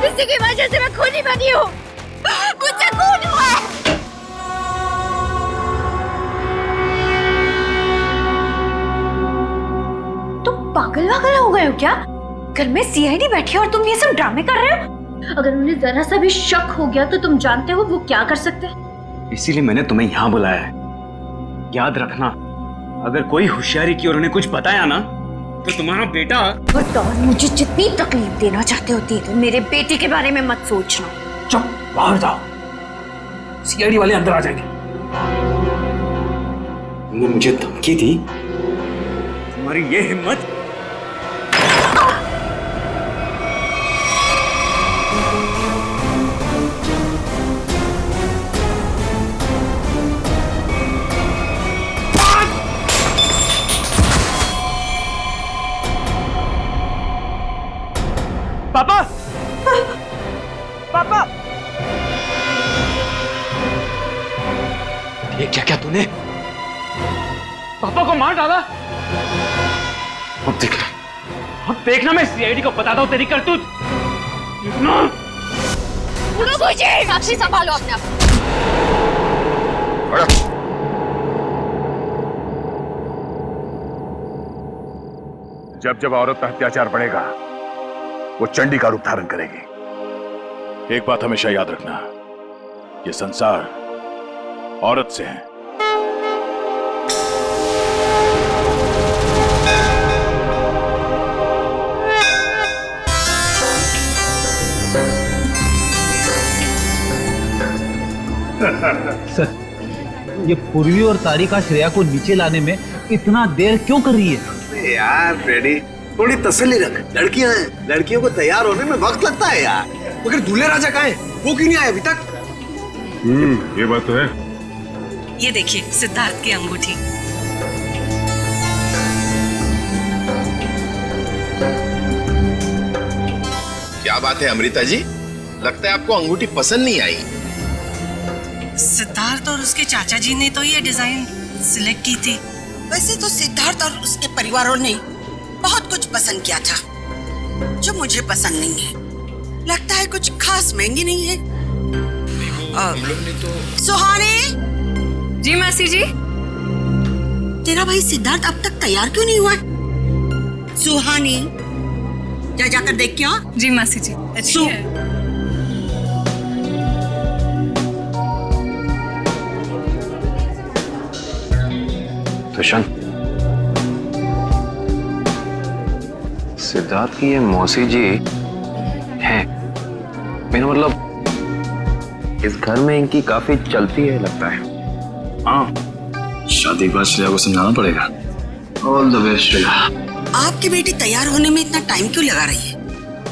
इसी की वजह से मैं खूनी बनी हूँ, मुझसे खून हुआ है। तुम पागल वागल हो गए हो क्या? घर में सीआईडी बैठी है और तुम ये सब ड्रामे कर रहे हो? अगर उन्हें जरा सा भी शक हो गया तो तुम जानते हो वो क्या कर सकते हैं? इसीलिए मैंने तुम्हें यहाँ बुलाया है। याद रखना, अगर कोई होशियारी की और उन्हें कुछ बताया ना तो तुम्हारा बेटा। और मुझे जितनी तकलीफ देना चाहते होती तो मेरे बेटे के बारे में मत सोचना। चुप, बाहर जाओ, सीआईडी वाले अंदर आ जाएंगे। तुमने मुझे धमकी दी, तुम्हारी ये हिम्मत। पापा, पापा, ये क्या क्या तूने? पापा को मार डाला। अब देखना, अब देखना, मैं सीआईडी को बताता हूँ तेरी करतूत। देखना। मुझे साक्षी संभालो अपने आप। जब जब औरत पर अत्याचार बढ़ेगा वो चंडी का रूप धारण करेगी। एक बात हमेशा याद रखना, ये संसार औरत से है। सर, ये पूर्वी और तारिका श्रेया को नीचे लाने में इतना देर क्यों कर रही है? यार फ्रेडी, थोड़ी तसल्ली रख, लड़कियां हैं, लड़कियों को तैयार होने में वक्त लगता है यार। मगर दूल्हे राजा कहाँ हैं? वो क्यों नहीं आए अभी तक? ये बात तो है। ये देखिए सिद्धार्थ की अंगूठी। क्या बात है अमृता जी, लगता है आपको अंगूठी पसंद नहीं आई। सिद्धार्थ और उसके चाचा जी ने तो ये डिजाइन सिलेक्ट की थी। वैसे तो सिद्धार्थ और उसके परिवारों ने बहुत कुछ पसंद किया था जो मुझे पसंद नहीं है। लगता है कुछ खास महंगी नहीं है। हम लोग ने तो। सुहानी जी मासी जी। तेरा भाई सिद्धार्थ अब तक तैयार क्यों नहीं हुआ? सुहानी जा जाकर देख क्या? जी मासी जी। तुषार, सिद्धार्थ की ये मौसी जी हैं। मेरा मतलब इस घर में इनकी काफी चलती है लगता है। हाँ, शादी के बाद श्रेया को समझाना पड़ेगा। All the best Shreya. आपकी बेटी तैयार होने में इतना टाइम क्यों लगा रही है?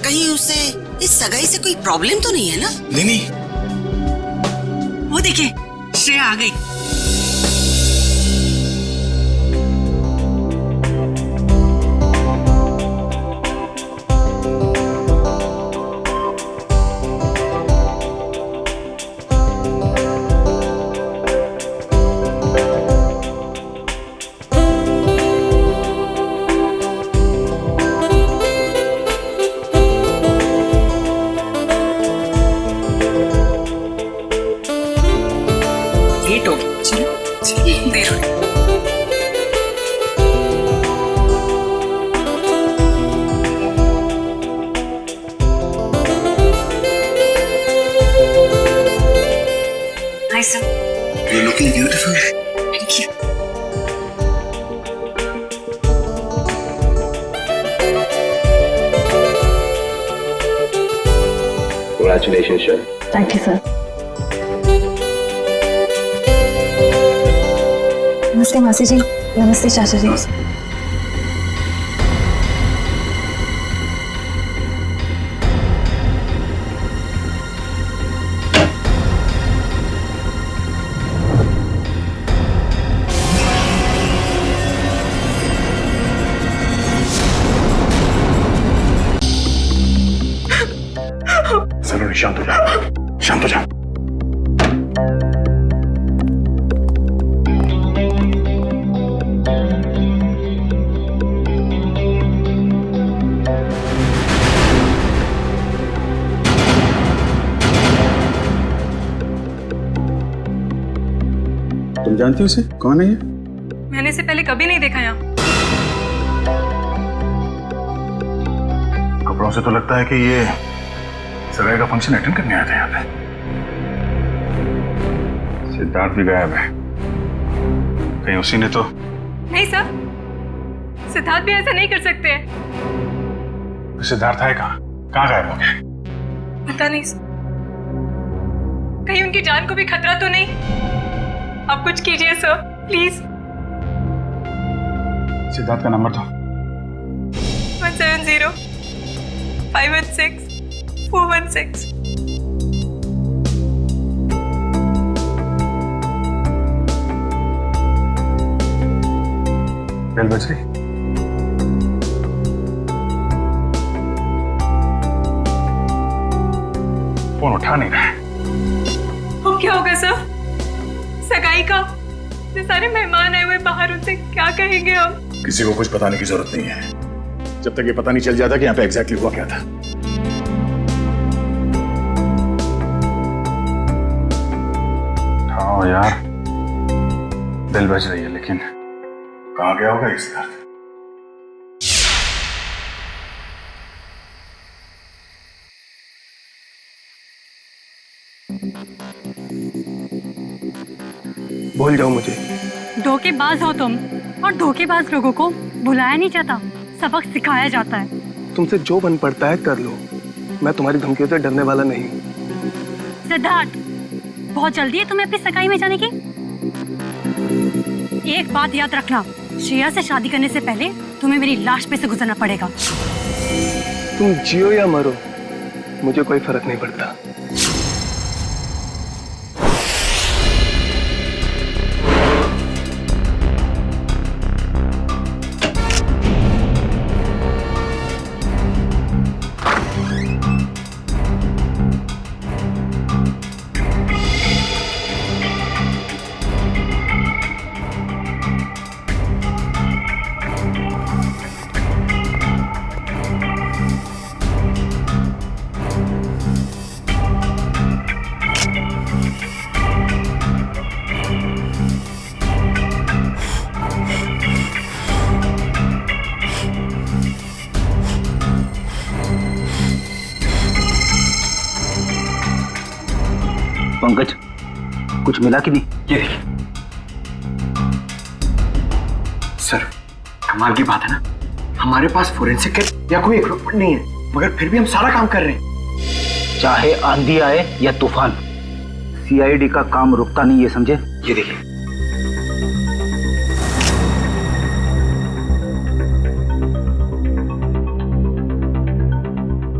कहीं उसे इस सगाई से कोई प्रॉब्लम तो नहीं है ना? नहीं। वो देखिए श्रेया आ गई। You're looking beautiful. Thank you. Congratulations, sir. Thank you sir. नमस्ते मासी जी। नमस्ते चाचा जी। रही, शांत हो जा, शांत हो जा। तुम जानती हो उसे? कौन है ये? मैंने इसे पहले कभी नहीं देखा यहाँ। कपड़ों से तो लगता है कि ये सगाई का फंक्शन अटेंड करने आए थे यहाँ पे। सिद्धार्थ भी गायब है, कहीं उसी ने तो। नहीं सर, सिद्धार्थ भी ऐसा नहीं कर सकते। सिद्धार्थ है कहाँ गायब हो गया? पता नहीं सर, कहीं उनकी जान को भी खतरा तो नहीं? आप कुछ कीजिए सर, प्लीज। सिद्धार्थ का नंबर दो। 170 516 416। बेल बज रही। फोन उठा नहीं रहा है। अब क्या होगा सर? सगाई का इतने सारे मेहमान आए हुए बाहर, उनसे क्या कहेंगे हम? किसी को कुछ बताने की जरूरत नहीं है, जब तक ये पता नहीं चल जाता कि यहाँ पे एग्जैक्टली हुआ क्या था। हाँ यार, बेल बज रही है, लेकिन कहाँ गया होगा इस दर्द? भूल जाओ मुझे। धोखेबाज हो तुम, और धोखेबाज लोगों को बुलाया नहीं जाता, सबक सिखाया जाता है। तुमसे जो बन पड़ता है कर लो, मैं तुम्हारी धमकियों से डरने वाला नहीं। सिद्धार्थ, बहुत जल्दी है तुम्हें अपनी सगाई में जाने की। एक बात याद रखना, श्रेया से शादी करने से पहले तुम्हें मेरी लाश पे से गुजरना पड़ेगा। तुम जियो या मरो, मुझे कोई फर्क नहीं पड़ता। पंकज, कुछ मिला कि नहीं? ये देखिए सर, कमाल की बात है ना, हमारे पास फोरेंसिक किट या कोई इक्विपमेंट नहीं है, मगर फिर भी हम सारा काम कर रहे हैं। चाहे आंधी आए या तूफान, सीआईडी का काम रुकता नहीं, ये समझे? ये देखिए,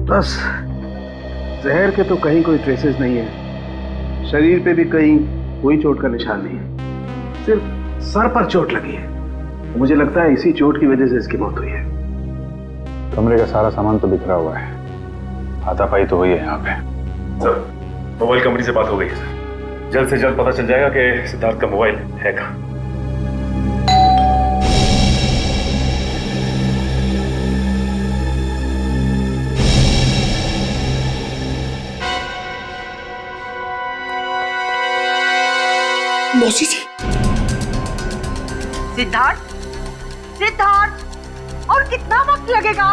बस जहर के तो कहीं कोई ट्रेसेस नहीं है, शरीर पे भी कहीं कोई चोट का निशान नहीं है, सिर्फ सर पर चोट लगी है। मुझे लगता है इसी चोट की वजह से इसकी मौत हुई है। कमरे का सारा सामान तो बिखरा हुआ है, हाथापाई तो हुई है यहाँ पे। सर, मोबाइल कंपनी से बात हो गई है सर, जल्द से जल्द पता चल जाएगा कि सिद्धार्थ का मोबाइल है कहाँ। मौसी जी। सिद्धार्थ, सिद्धार्थ, और कितना वक्त लगेगा?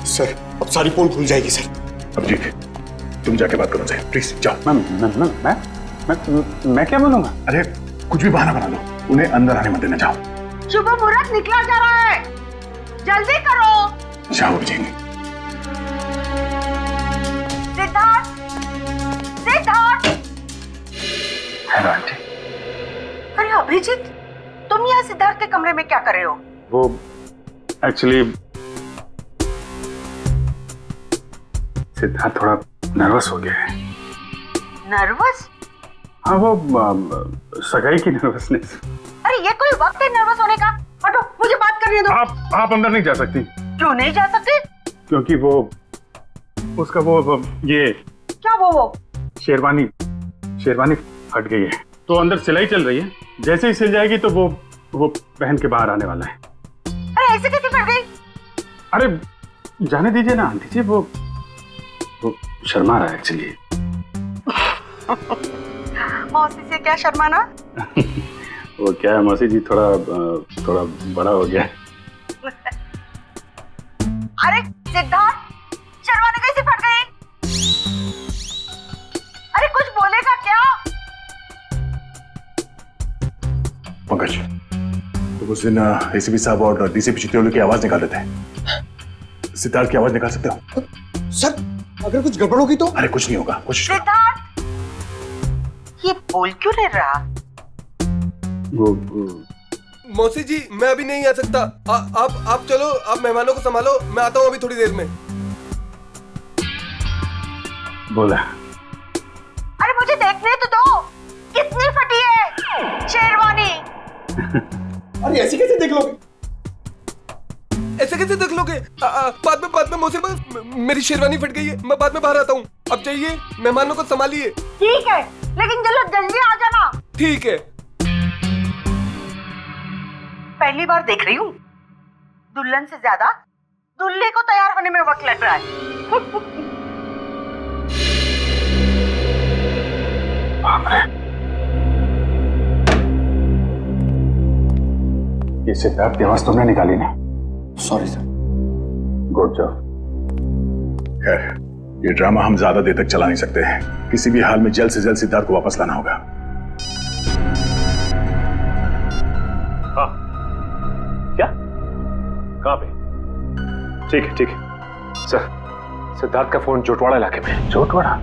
सर, अब सारी पोल खुल जाएगी सर। अभिजीत, तुम जाके बात करो सर, प्लीज जाओ। मैं क्या बोलूंगा? अरे कुछ भी बहाना बना लो, उन्हें अंदर आने मत देना, जाओ। शुभ मुहूर्त निकला जा रहा है, जल्दी करो। जाओ अभिजीत। सिद्धार्थ, सिद्धार्थ। Hello aunty. अरे अभिजीत, तुम यहाँ सिद्धार्थ के कमरे में क्या कर रहे हो? वो एक्चुअली सिद्धार्थ थोड़ा नर्वस हो गया है। नर्वस? हाँ, वो सगाई की नर्वसनेस। अरे ये कोई वक्त है नर्वस होने का? हटो, मुझे बात करने दो। आप अंदर नहीं जा सकती। क्यों नहीं जा सकते? क्योंकि वो उसका वो ये क्या वो? शेरवानी फट गई है तो अंदर सिलाई चल रही है, जैसे ही सिल जाएगी तो वो पहन के बाहर आने वाला है। अरे ऐसे कैसे फट गई? अरे जाने दीजिए ना आंटी जी, वो शर्मा रहा है एक्चुअली। मौसी से क्या शर्माना? वो क्या है मौसी जी, थोड़ा बड़ा हो गया। अरे सिद्धार्थ, शेरवानी कैसे फट गई? अरे कुछ बोलेगा क्या? पंकज, तो उस दिन एसीपी साहब और डीसीपी चित्तौड़ की आवाज निकाल देते हैं। सिद्धार्थ की आवाज निकाल सकते हो? सर, अगर कुछ गड़बड़ होगी तो? अरे कुछ नहीं होगा, कोशिश करो। सिद्धार्थ, ये बोल क्यों नहीं रहा? मौसी जी, मैं अभी नहीं आ सकता। आप चलो, आप मेहमानों को संभालो, मैं आता हूँ अभी थोड़ी देर में। बोला। अरे मुझे देखने तो दो, कितनी फटी है शेरवानी। अरे ऐसे कैसे देख लोगे? ऐसे कैसे देख लोगे? बाद में मौसी, मेरी शेरवानी फट गई है, मैं बाद में बाहर आता हूँ। अब जाइए, मेहमानों को संभालिए। ठीक है, लेकिन जल्दी आ जाना। ठीक है। पहली बार देख रही हूँ, दुल्हन से ज्यादा दूल्हे को तैयार होने में वक्त लग रहा है। ये सिद्धार्थ की आवाज तुमने निकाली ना? Sorry sir. Good job. खैर, ये ड्रामा हम ज्यादा देर तक चला नहीं सकते हैं। किसी भी हाल में जल्द से जल्द सिद्धार्थ को वापस लाना होगा। हाँ, क्या? कहाँ पे? ठीक है सर। सिद्धार्थ का फोन जोटवाड़ा इलाके में। जोटवाड़ा?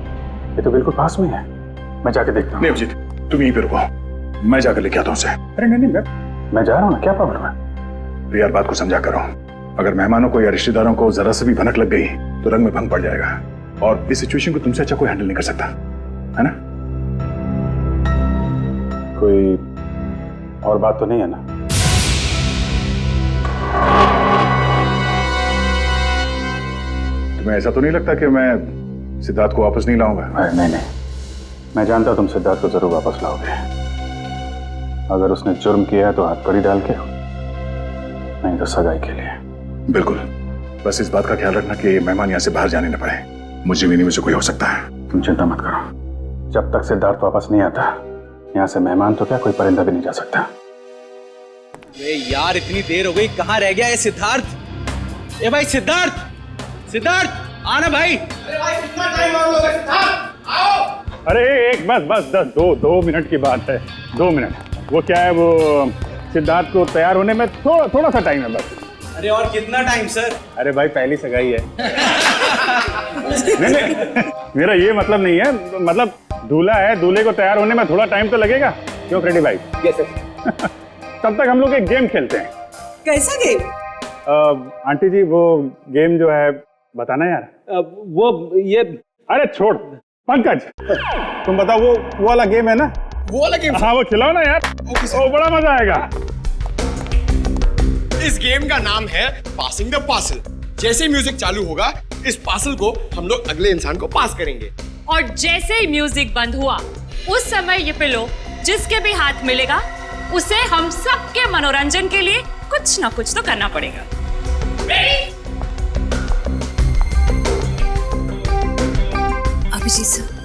ये तो बिल्कुल पास में है, मैं जाके देखता हूँ। नहीं अभिजीत, तुम यहीं पे रुको, मैं जाकर लेके आता हूँ उसे। अरे नहीं, मैं जा रहा हूँ ना, क्या प्रॉब्लम है? तो यार बात को समझा करो, अगर मेहमानों को या रिश्तेदारों को जरा से भी भनक लग गई तो रंग में भंग पड़ जाएगा, और इस सिचुएशन को तुमसे अच्छा कोई हैंडल नहीं कर सकता, है ना? कोई और बात तो नहीं है ना? तुम्हें ऐसा तो नहीं लगता कि मैं सिद्धार्थ को वापस नहीं लाऊंगा? नहीं, मैं जानता तुम सिद्धार्थ को जरूर वापस लाओगे। अगर उसने जुर्म किया है तो हाथ कड़ी डाल के, नहीं तो सगाई के लिए। बिल्कुल, बस इस बात का ख्याल रखना कि मेहमान यहाँ से बाहर जाने न पाए। मुझे भी नहीं, मुझे कोई हो सकता है। तुम चिंता मत करो, जब तक सिद्धार्थ वापस नहीं आता, यहाँ से मेहमान तो क्या, कोई परिंदा भी नहीं जा सकता। यार इतनी देर हो गई, कहाँ रह गया ये सिद्धार्थ? ए भाई सिद्धार्थ आना भाई। अरे भाई कितना टाइम और सिद्धार्थ आओ। अरे एक बस 2 मिनट की बात है, 2 मिनट। वो क्या है, वो सिद्धार्थ को तैयार होने में थोड़ा सा टाइम है बस। अरे और कितना टाइम सर? अरे भाई पहली सगाई है। नहीं, मेरा ये मतलब नहीं है, मतलब दूल्हा है, दूल्हे को तैयार होने में थोड़ा टाइम तो लगेगा। क्यों फ्रेडी भाई? Yes sir. तब तक हम लोग एक गेम खेलते हैं। कैसा गेम? आंटी जी, वो गेम जो है बताना यार। वो ये, अरे छोड़ पंकज, तुम बताओ, वो वाला गेम है ना? वो वाला गेम? हाँ वो खिलाओ ना यार, वो बड़ा मजा आएगा। इस गेम का नाम है पासिंग द पार्सल। जैसे ही म्यूजिक चालू होगा, इस पार्सल को हम लोग अगले इंसान को पास करेंगे, और जैसे ही म्यूजिक बंद हुआ, उस समय ये पिलो जिसके भी हाथ मिलेगा, उसे हम सबके मनोरंजन के लिए कुछ ना कुछ तो करना पड़ेगा। अभिजीत सर,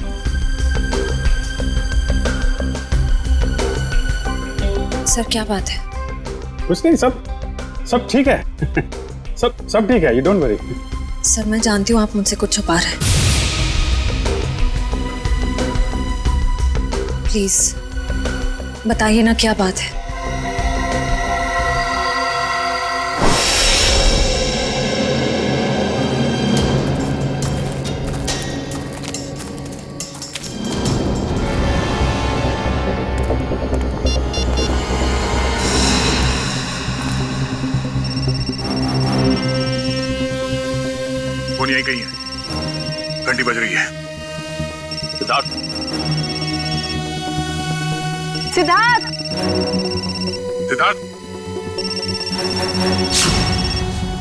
सर क्या बात है? कुछ नहीं, सब ठीक है। सब ठीक है, यू डोंट वरी। सर मैं जानती हूँ आप मुझसे कुछ छुपा रहे हैं, प्लीज बताइए ना क्या बात है। फोन यहीं कहीं है, घंटी बज रही है। सिद्धार्थ, सिद्धार्थ, सिद्धार्थ,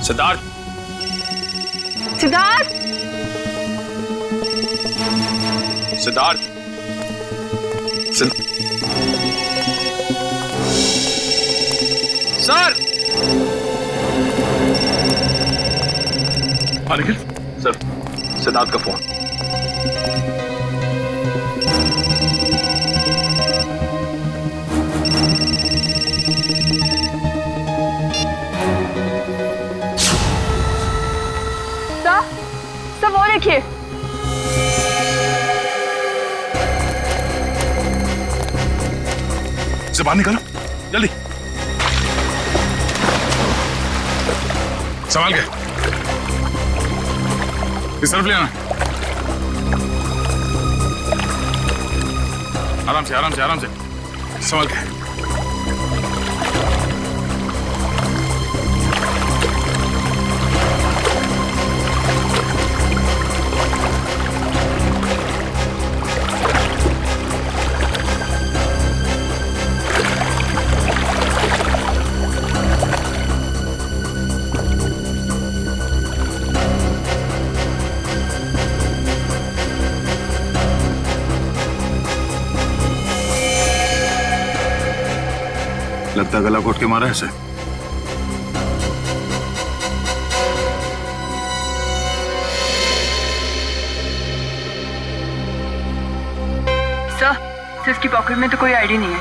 सिद्धार्थ, सिद्धार्थ, सिद्धार्थ सर हाँ निखिल सर, सिद्धार्थ का फोन। सर वो देखिए। से बाहर निकालो जल्दी। संभाल के इस तरफ ले आना। आराम से आराम से आराम से संभाल के। लगता गला घोट के मारा है इसे। सर इसकी पॉकेट में तो कोई आईडी नहीं है।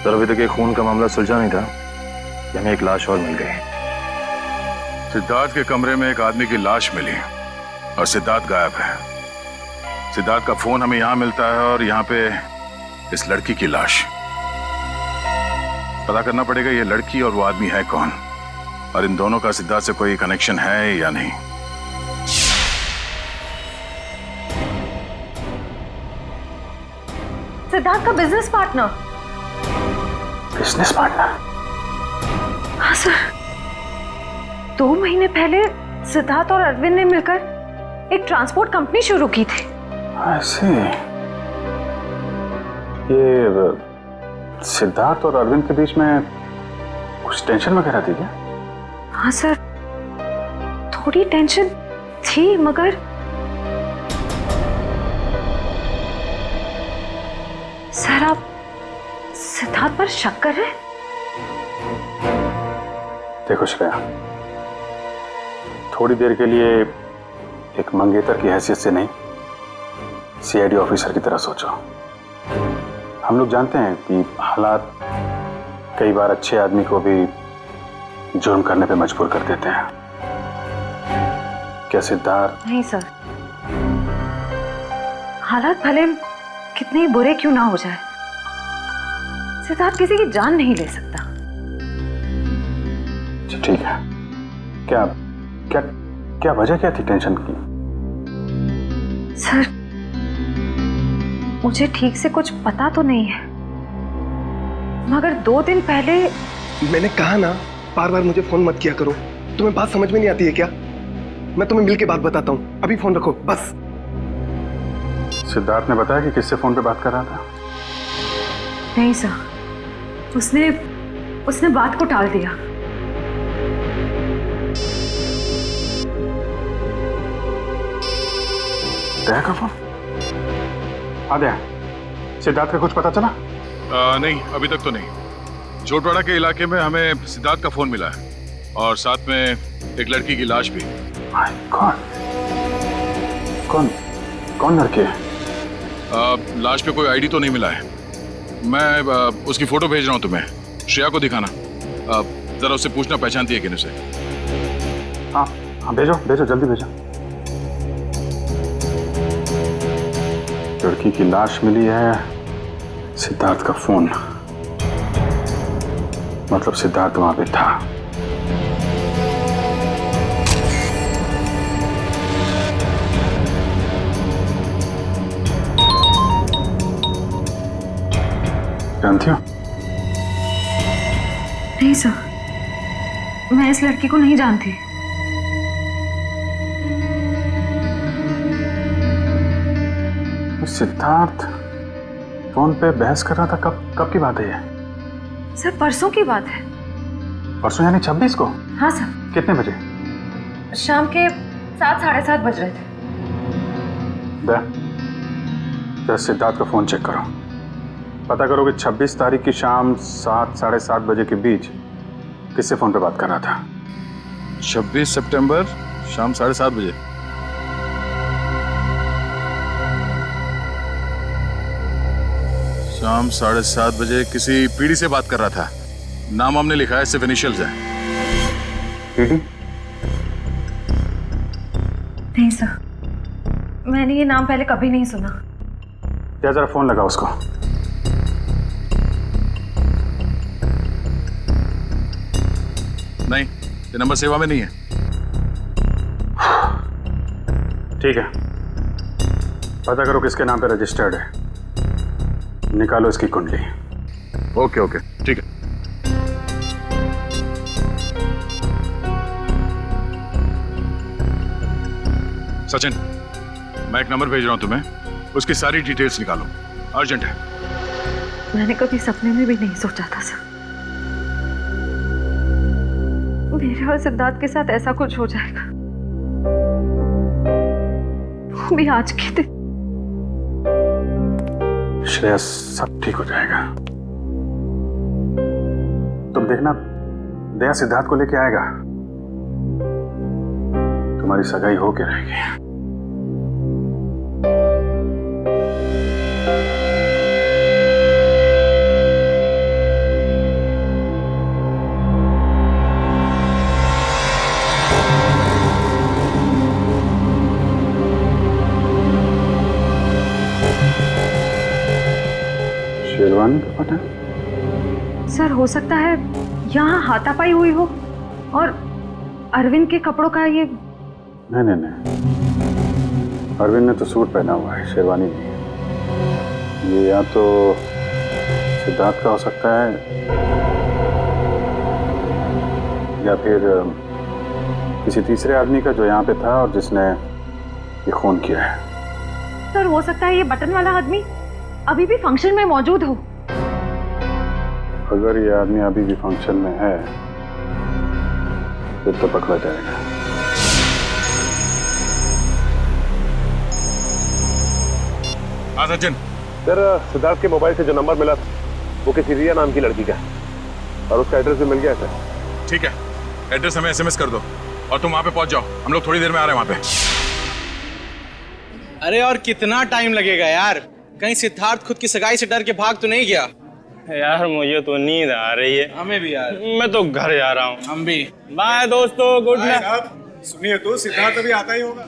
सर अभी तक ये खून का मामला सुलझा नहीं था कि हमें एक लाश और मिल गई। सिद्धार्थ के कमरे में एक आदमी की लाश मिली और सिद्धार्थ गायब है। सिद्धार्थ का फोन हमें यहां मिलता है और यहां पे इस लड़की की लाश। पता करना पड़ेगा ये लड़की और वो आदमी है कौन, और इन दोनों का सिद्धार्थ से कोई कनेक्शन है या नहीं। सिद्धार्थ का बिजनेस पार्टनर। Business partner? हाँ सर, 2 महीने पहले सिद्धार्थ और अरविंद ने मिलकर एक ट्रांसपोर्ट कंपनी शुरू की थी। ऐसे ये सिद्धार्थ और अरविंद के बीच में कुछ टेंशन वगैरह थी क्या? हाँ सर, थोड़ी टेंशन थी, मगर सर आप सिद्धार्थ पर शक कर रहे हैं? देखो श्रेया, थोड़ी देर के लिए एक मंगेतर की हैसियत से नहीं, सीआईडी ऑफिसर की तरह सोचो। हम लोग जानते हैं कि हालात कई बार अच्छे आदमी को भी जुर्म करने पे मजबूर कर देते हैं। क्या सिद्धार्थ? नहीं सर, हालात भले कितने ही बुरे क्यों ना हो जाए, सिद्धार्थ किसी की जान नहीं ले सकता। ठीक है, क्या क्या क्या वजह क्या थी टेंशन की? सर मुझे ठीक से कुछ पता तो नहीं है, मगर 2 दिन पहले। मैंने कहा ना, बार बार मुझे फोन मत किया करो। तुम्हें बात समझ में नहीं आती है क्या? मैं तुम्हें मिल के बात बताता हूँ, अभी फोन रखो बस। सिद्धार्थ ने बताया कि किससे फोन पे बात कर रहा था? नहीं सर, उसने बात को टाल दिया। दया का फोन? दया, सिद्धार्थ का कुछ पता चला? नहीं, अभी तक तो नहीं। जोटवाड़ा के इलाके में हमें सिद्धार्थ का फोन मिला है और साथ में एक लड़की की लाश भी। कौन लड़की है? लाश पे कोई आईडी तो नहीं मिला है। मैं उसकी फोटो भेज रहा हूँ तुम्हें, श्रेया को दिखाना। जरा उससे पूछना पहचानती है कि नहीं उसे। हाँ भेजो जल्दी भेजो। लड़की की लाश मिली है, सिद्धार्थ का फोन, मतलब सिद्धार्थ वहां पे था। जानती हो? नहीं सर, मैं इस लड़की को नहीं जानती। सिद्धार्थ फोन पे बहस कर रहा था, कब की बात है ये? सर परसों की बात है। परसों यानी 26 को? हाँ सर। कितने बजे? शाम के 7 साढ़े 7 बज रहे थे। जरा सिद्धार्थ का फोन चेक करो। पता करो कि 26 तारीख की शाम 7 साढ़े 7 बजे के बीच किससे फोन पे बात कर रहा था। 26 सितंबर शाम 7:30 बजे। शाम 7:30 बजे किसी पीढ़ी से बात कर रहा था। नाम हमने लिखा है, सिर्फ इनिशियल्स है। पीढ़ी? नहीं सर, मैंने ये नाम पहले कभी नहीं सुना। क्या जरा फोन लगा उसको। नहीं, ये नंबर सेवा में नहीं है। ठीक है, पता करो किसके नाम पे रजिस्टर्ड है, निकालो इसकी कुंडली। ओके ओके, ठीक है। सचिन, मैं एक नंबर भेज रहा हूं तुम्हें, उसकी सारी डिटेल्स निकालो, अर्जेंट है। मैंने कभी सपने में भी नहीं सोचा था सर, मेरे और सिद्धार्थ के साथ ऐसा कुछ हो जाएगा, वो भी आज के दिन। श्रेया, सब ठीक हो जाएगा। तुम देखना, दया सिद्धार्थ को लेके आएगा, तुम्हारी सगाई हो के रहेगी। शेरवानी का पता? सर हो सकता है यहाँ हाथापाई हुई हो और अरविंद के कपड़ों का ये। नहीं, अरविंद ने तो सूट पहना हुआ है, शेरवानी नहीं है। ये या तो सिद्धार्थ का हो सकता है या फिर किसी तीसरे आदमी का जो यहाँ पे था और जिसने ये खून किया है। सर हो सकता है ये बटन वाला आदमी अभी भी फंक्शन में मौजूद हो। अगर ये आदमी अभी भी फंक्शन में है फिर तो पकड़ा जाएगा। हाँ सचिन। सर, सिद्धार्थ के मोबाइल से जो नंबर मिला था वो किसी रिया नाम की लड़की का है और उसका एड्रेस भी मिल गया सर। ठीक है, एड्रेस हमें SMS कर दो और तुम वहां पे पहुंच जाओ, हम लोग थोड़ी देर में आ रहे हैं वहां पे। अरे और कितना टाइम लगेगा यार? कहीं सिद्धार्थ खुद की सगाई से डर के भाग तो नहीं गया? यार मुझे तो नींद आ रही है। हमें भी यार। मैं तो घर जा रहा हूँ। हम भी। बाय दोस्तों, गुड नाइट। सुनिए तो, सिद्धार्थ अभी आता ही होगा।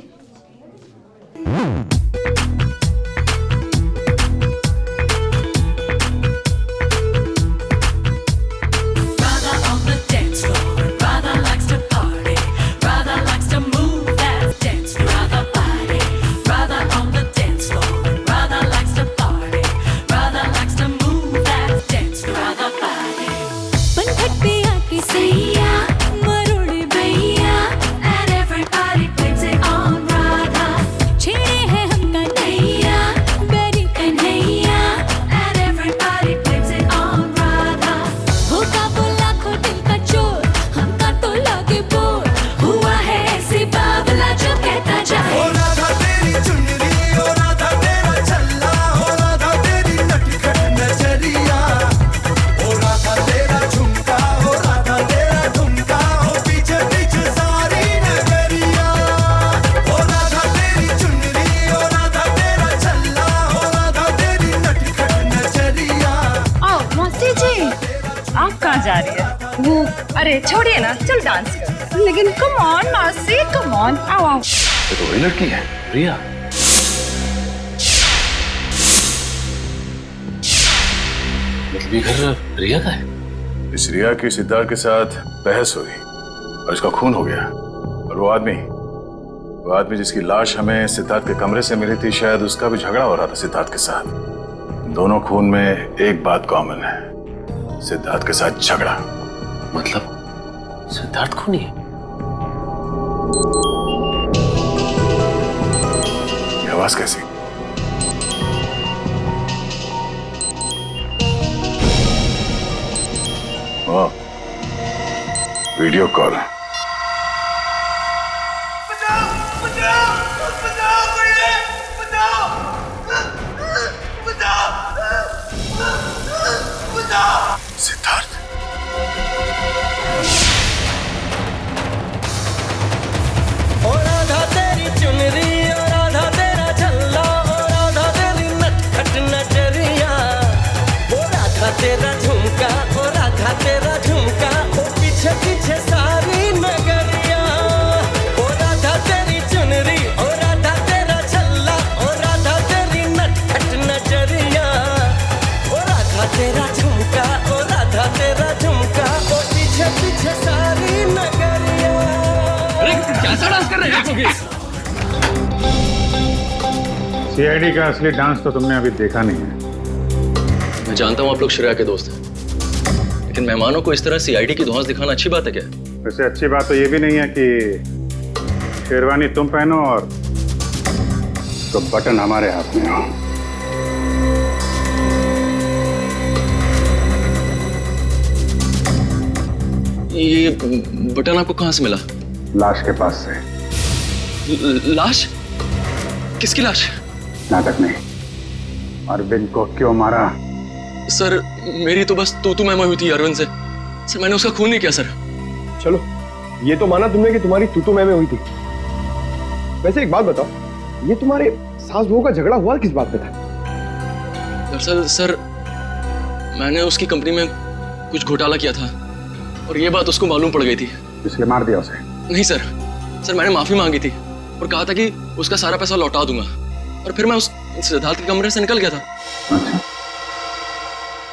अरे छोड़िए ना, चल डांस कर। लेकिन कम ऑन मासी, कम ऑन, आओ आओ। ये तो वही लड़की है, रिया। मतलब ये घर रिया का है? इस रिया की सिद्धार्थ के साथ बहस हुई और इसका खून हो गया। और वो आदमी जिसकी लाश हमें सिद्धार्थ के कमरे से मिली थी, शायद उसका भी झगड़ा हो रहा था सिद्धार्थ के साथ। दोनों खून में एक बात कॉमन है, सिद्धार्थ के साथ झगड़ा। मतलब सिद्धार्थ खूनी है? ये आवाज कैसी? वाह, वीडियो कॉल। सिद्धार्थ, ओ राधा तेरी चुनरी, ओ राधा तेरा झल्ला, ओ राधा तेरी नटखट नजरिया, ओ राधा तेरा झुमका, ओ राधा तेरा झुमका, ओ पीछे पीछे सारी नगरिया, ओ राधा तेरी चुनरी, ओ राधा तेरा झल्ला, ओ राधा तेरी नटखट नजरिया, ओ राधा तेरा झुमका, ओ राधा तेरा झुमका, ओ पीछे पीछे सारी नगरिया। कैसा डांस कर रहे हैं? सीआईडी का असली डांस तो तुमने अभी देखा नहीं है। मैं जानता हूँ आप लोग श्रेया के दोस्त हैं, लेकिन मेहमानों को इस तरह सीआईडी की धौंस दिखाना अच्छी बात है क्या? वैसे अच्छी बात तो ये भी नहीं है कि शेरवानी तुम पहनो और तो बटन हमारे हाथ में हो। ये बटन आपको कहाँ से मिला? लाश के पास से। लाश? किसकी लाश? नाटक नहीं। अरविंद को क्यों मारा? सर मेरी तो बस तू मैं हुई थी अरविंद से। सर मैंने उसका खून नहीं किया सर। चलो ये तो माना तुमने कि तुम्हारी तू मैं हुई थी। वैसे एक बात बताओ, ये तुम्हारे सास बहू का झगड़ा हुआ किस बात पे था? दरअसल सर मैंने उसकी कंपनी में कुछ घोटाला किया था और ये बात उसको मालूम पड़ गई थी, इसलिए मार दिया उसे? नहीं सर, सर मैंने माफी मांगी थी और कहा था कि उसका सारा पैसा लौटा दूंगा और फिर मैं उस सिद्धार्थ के कमरे से निकल गया था। अच्छा,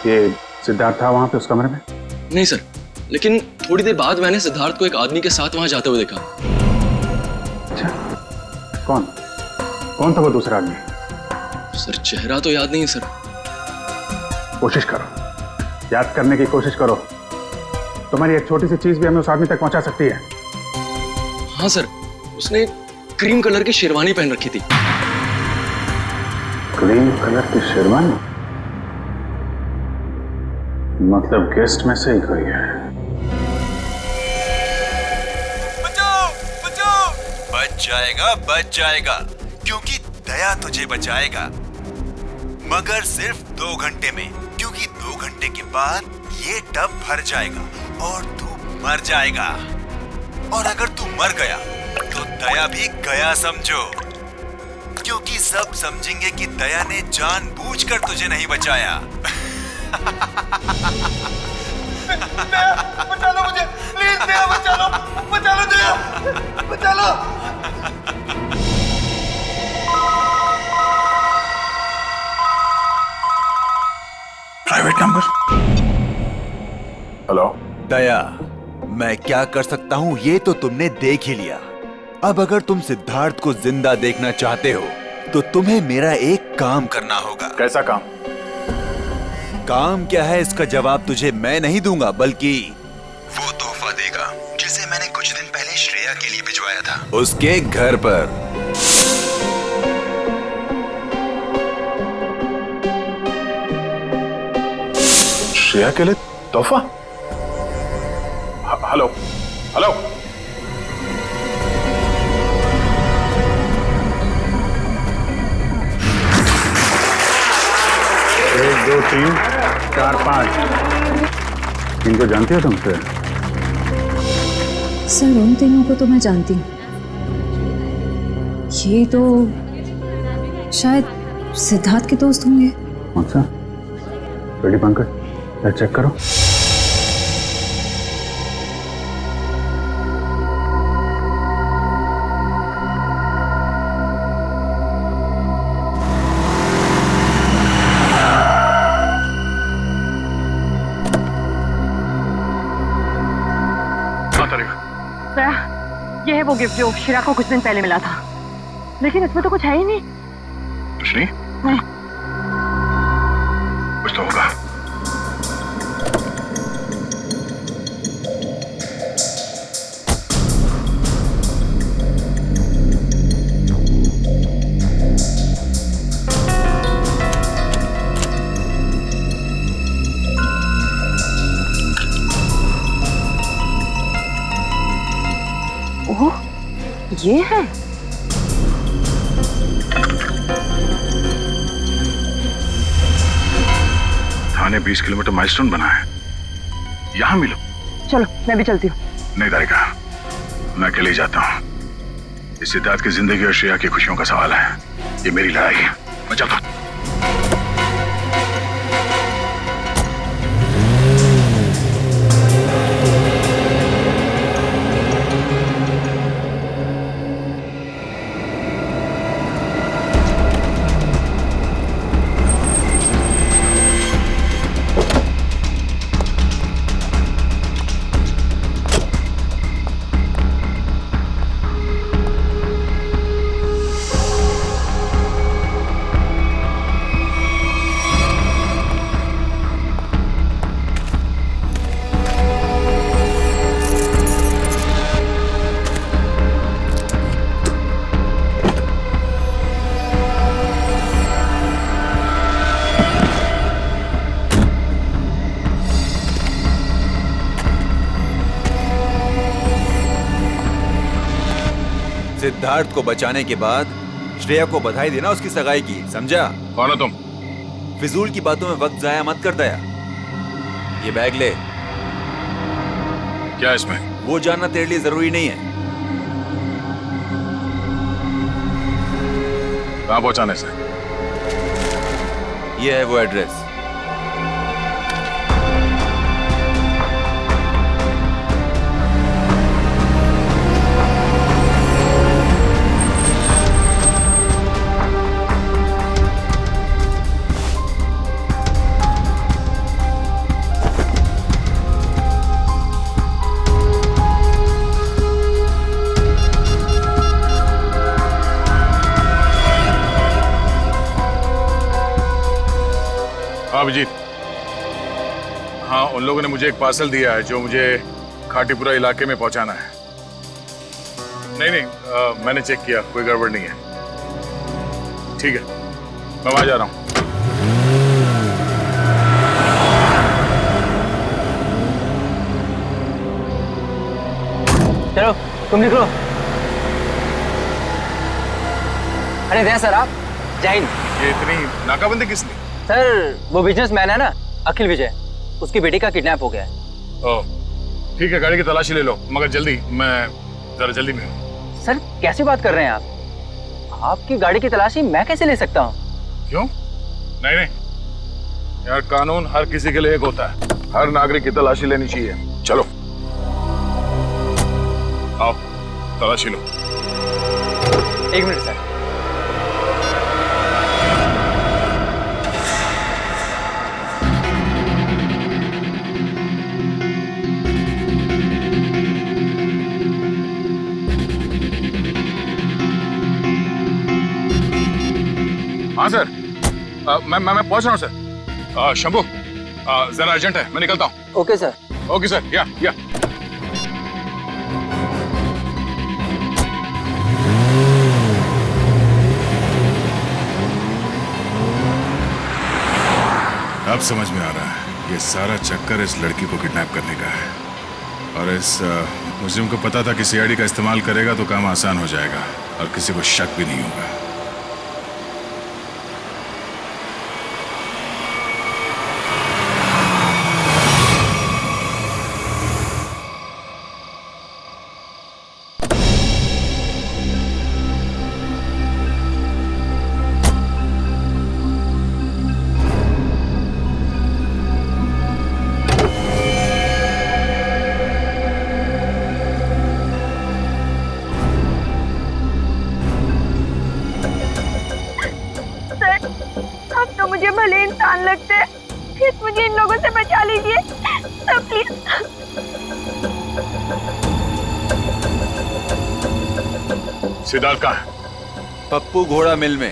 ये सिद्धार्थ था वहां पे उस कमरे में? नहीं सर, लेकिन थोड़ी देर बाद मैंने सिद्धार्थ को एक आदमी के साथ वहां जाते हुए देखा। अच्छा, कौन कौन था वो दूसरा आदमी? सर चेहरा तो याद नहीं सर। कोशिश करो, याद करने की कोशिश करो। तुम्हारी एक छोटी सी चीज भी हमें उस आदमी तक पहुंचा सकती है। हाँ सर, उसने क्रीम कलर की शेरवानी पहन रखी थी। क्रीम कलर की शेरवानी? मतलब गेस्ट में से ही कोई है। बच जाएगा क्योंकि दया तुझे बचाएगा, मगर सिर्फ 2 घंटे में, क्योंकि 2 घंटे के बाद ये टब भर जाएगा और तू मर जाएगा। और अगर तू मर गया तो दया भी गया समझो, क्योंकि सब समझेंगे कि दया ने जानबूझकर तुझे नहीं बचाया। बचा लो मुझे, प्लीज दया बचा लो, बचा लो दया, बचा लो। Private number. हेलो दया, मैं क्या कर सकता हूँ ये तो तुमने देख ही लिया। अब अगर तुम सिद्धार्थ को जिंदा देखना चाहते हो तो तुम्हें मेरा एक काम करना होगा। कैसा काम? काम क्या है इसका जवाब तुझे मैं नहीं दूंगा, बल्कि वो तोहफा देगा जिसे मैंने कुछ दिन पहले श्रेया के लिए भिजवाया था उसके घर पर। श्रेया के लिए तोहफा? हेलो हेलो, 1 2 3 4 5 इनको जानती हो तुम? सर उन तीनों को तो मैं जानती हूँ। ये तो शायद सिद्धार्थ के दोस्त होंगे। अच्छा, रेडी पंकज, चेक करो। ये है वो गिफ्ट जो शिरा को कुछ दिन पहले मिला था, लेकिन इसमें तो कुछ है ही नहीं। कुछ नहीं? नहीं। कुछ तो होगा। ओह, ये है। थाने 20 किलोमीटर माइलस्टोन बना है, यहाँ मिलो। चलो मैं भी चलती हूँ। नहीं तारिका, मैं अकेले ही जाता हूँ। इस सिद्धार्थ की जिंदगी और श्रेया की खुशियों का सवाल है। ये मेरी लड़ाई है, मैं चलता हूँ। सिद्धार्थ को बचाने के बाद श्रेया को बधाई देना उसकी सगाई की, समझा? कौन हो तुम? फिजूल की बातों में वक्त जाया मत कर दया। ये बैग ले। क्या इसमें? वो जानना तेरे लिए जरूरी नहीं है। कहां पहुंचाने से? ये है वो एड्रेस। अभिजीत, हाँ, उन लोगों ने मुझे एक पार्सल दिया है जो मुझे खाटीपुरा इलाके में पहुंचाना है। नहीं, मैंने चेक किया, कोई गड़बड़ नहीं है। ठीक है, मैं वहां जा रहा हूं। चलो तुम निकलो। अरे दया सर, आप जय हिंद। ये इतनी नाकाबंदी किस लिए? सर वो बिजनेसमैन है ना, अखिल विजय, उसकी बेटी का किडनैप हो गया है। ओह, ठीक है, गाड़ी की तलाशी ले लो, मगर जल्दी, मैं जरा जल्दी में हूँ। सर कैसी बात कर रहे हैं आप? आपकी गाड़ी की तलाशी मैं कैसे ले सकता हूँ? क्यों? नहीं, यार, कानून हर किसी के लिए एक होता है। हर नागरिक की तलाशी लेनी चाहिए। चलो आओ, तलाशी लो। एक मिनट सर। हाँ सर, मैं पहुंच रहा हूँ सर। शंभू, जरा अर्जेंट है, मैं निकलता हूँ। Okay sir. ओके सर, या अब समझ में आ रहा है, ये सारा चक्कर इस लड़की को किडनैप करने का है। और इस मुजरिम को पता था कि सीआईडी का इस्तेमाल करेगा तो काम आसान हो जाएगा और किसी को शक भी नहीं होगा। मुझे भले इंसान लगते हैं, प्लीज मुझे इन लोगों से बचा लीजिए सर, प्लीज। सिद्धार्थ कहाँ है? पप्पू घोड़ा मिल में।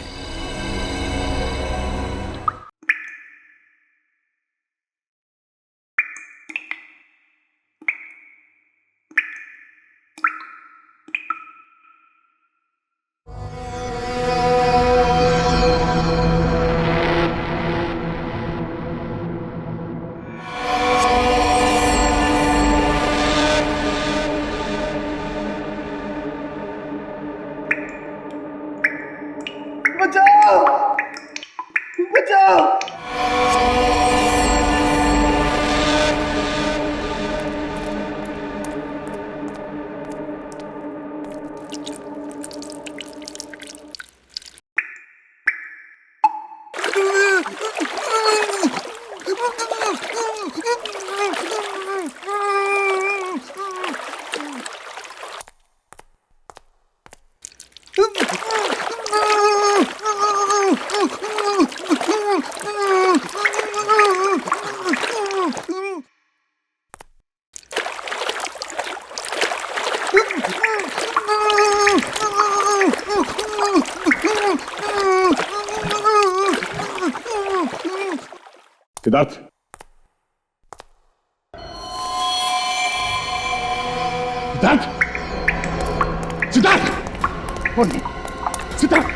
बचाओ! बचाओ! सिद्धार्थ, सिद्धार्थ, सिद्धार्थ, सिद्धार्थ,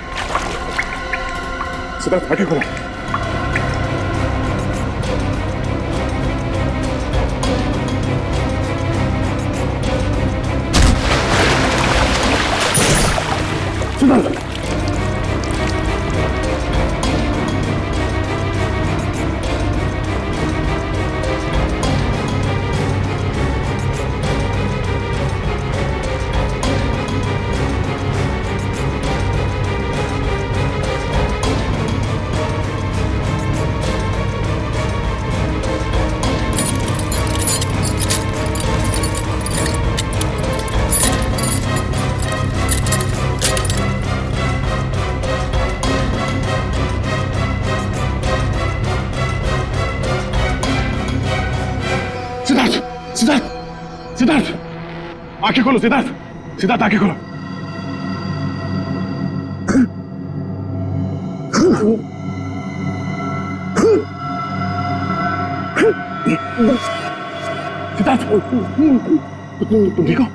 सिद्धार्थ आंखें खोलो। सिद्धार्थ, सिद्धार्थ, सिद्धार्थ, आंखें खोलो। सिद्धार्थ, सिद्धार्थ आंखें खोलो। सिद्धार्थ, तुम ठीक हो?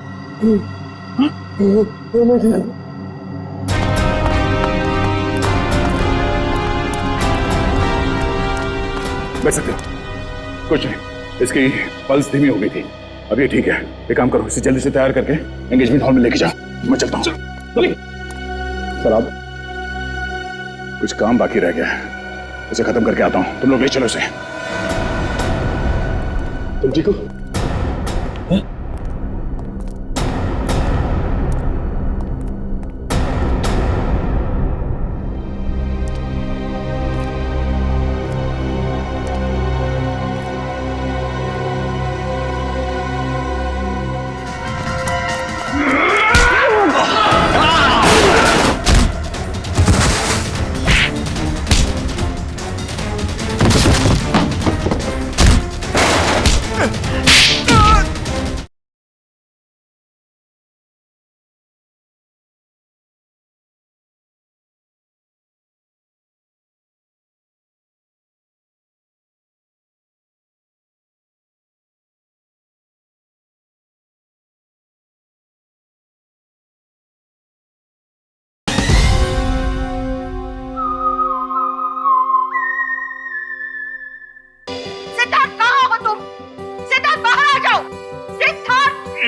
बैठ सकते हो। कुछ नहीं, इसकी पल्स धीमी हो गई थी, अब ये ठीक है। एक काम करो, इसे जल्दी से तैयार करके एंगेजमेंट हॉल में लेके जाओ। मैं चलता हूँ। सर आप, कुछ काम बाकी रह गया है, उसे खत्म करके आता हूँ। तुम लोग ले चलो इसे। तुम ठीक हो?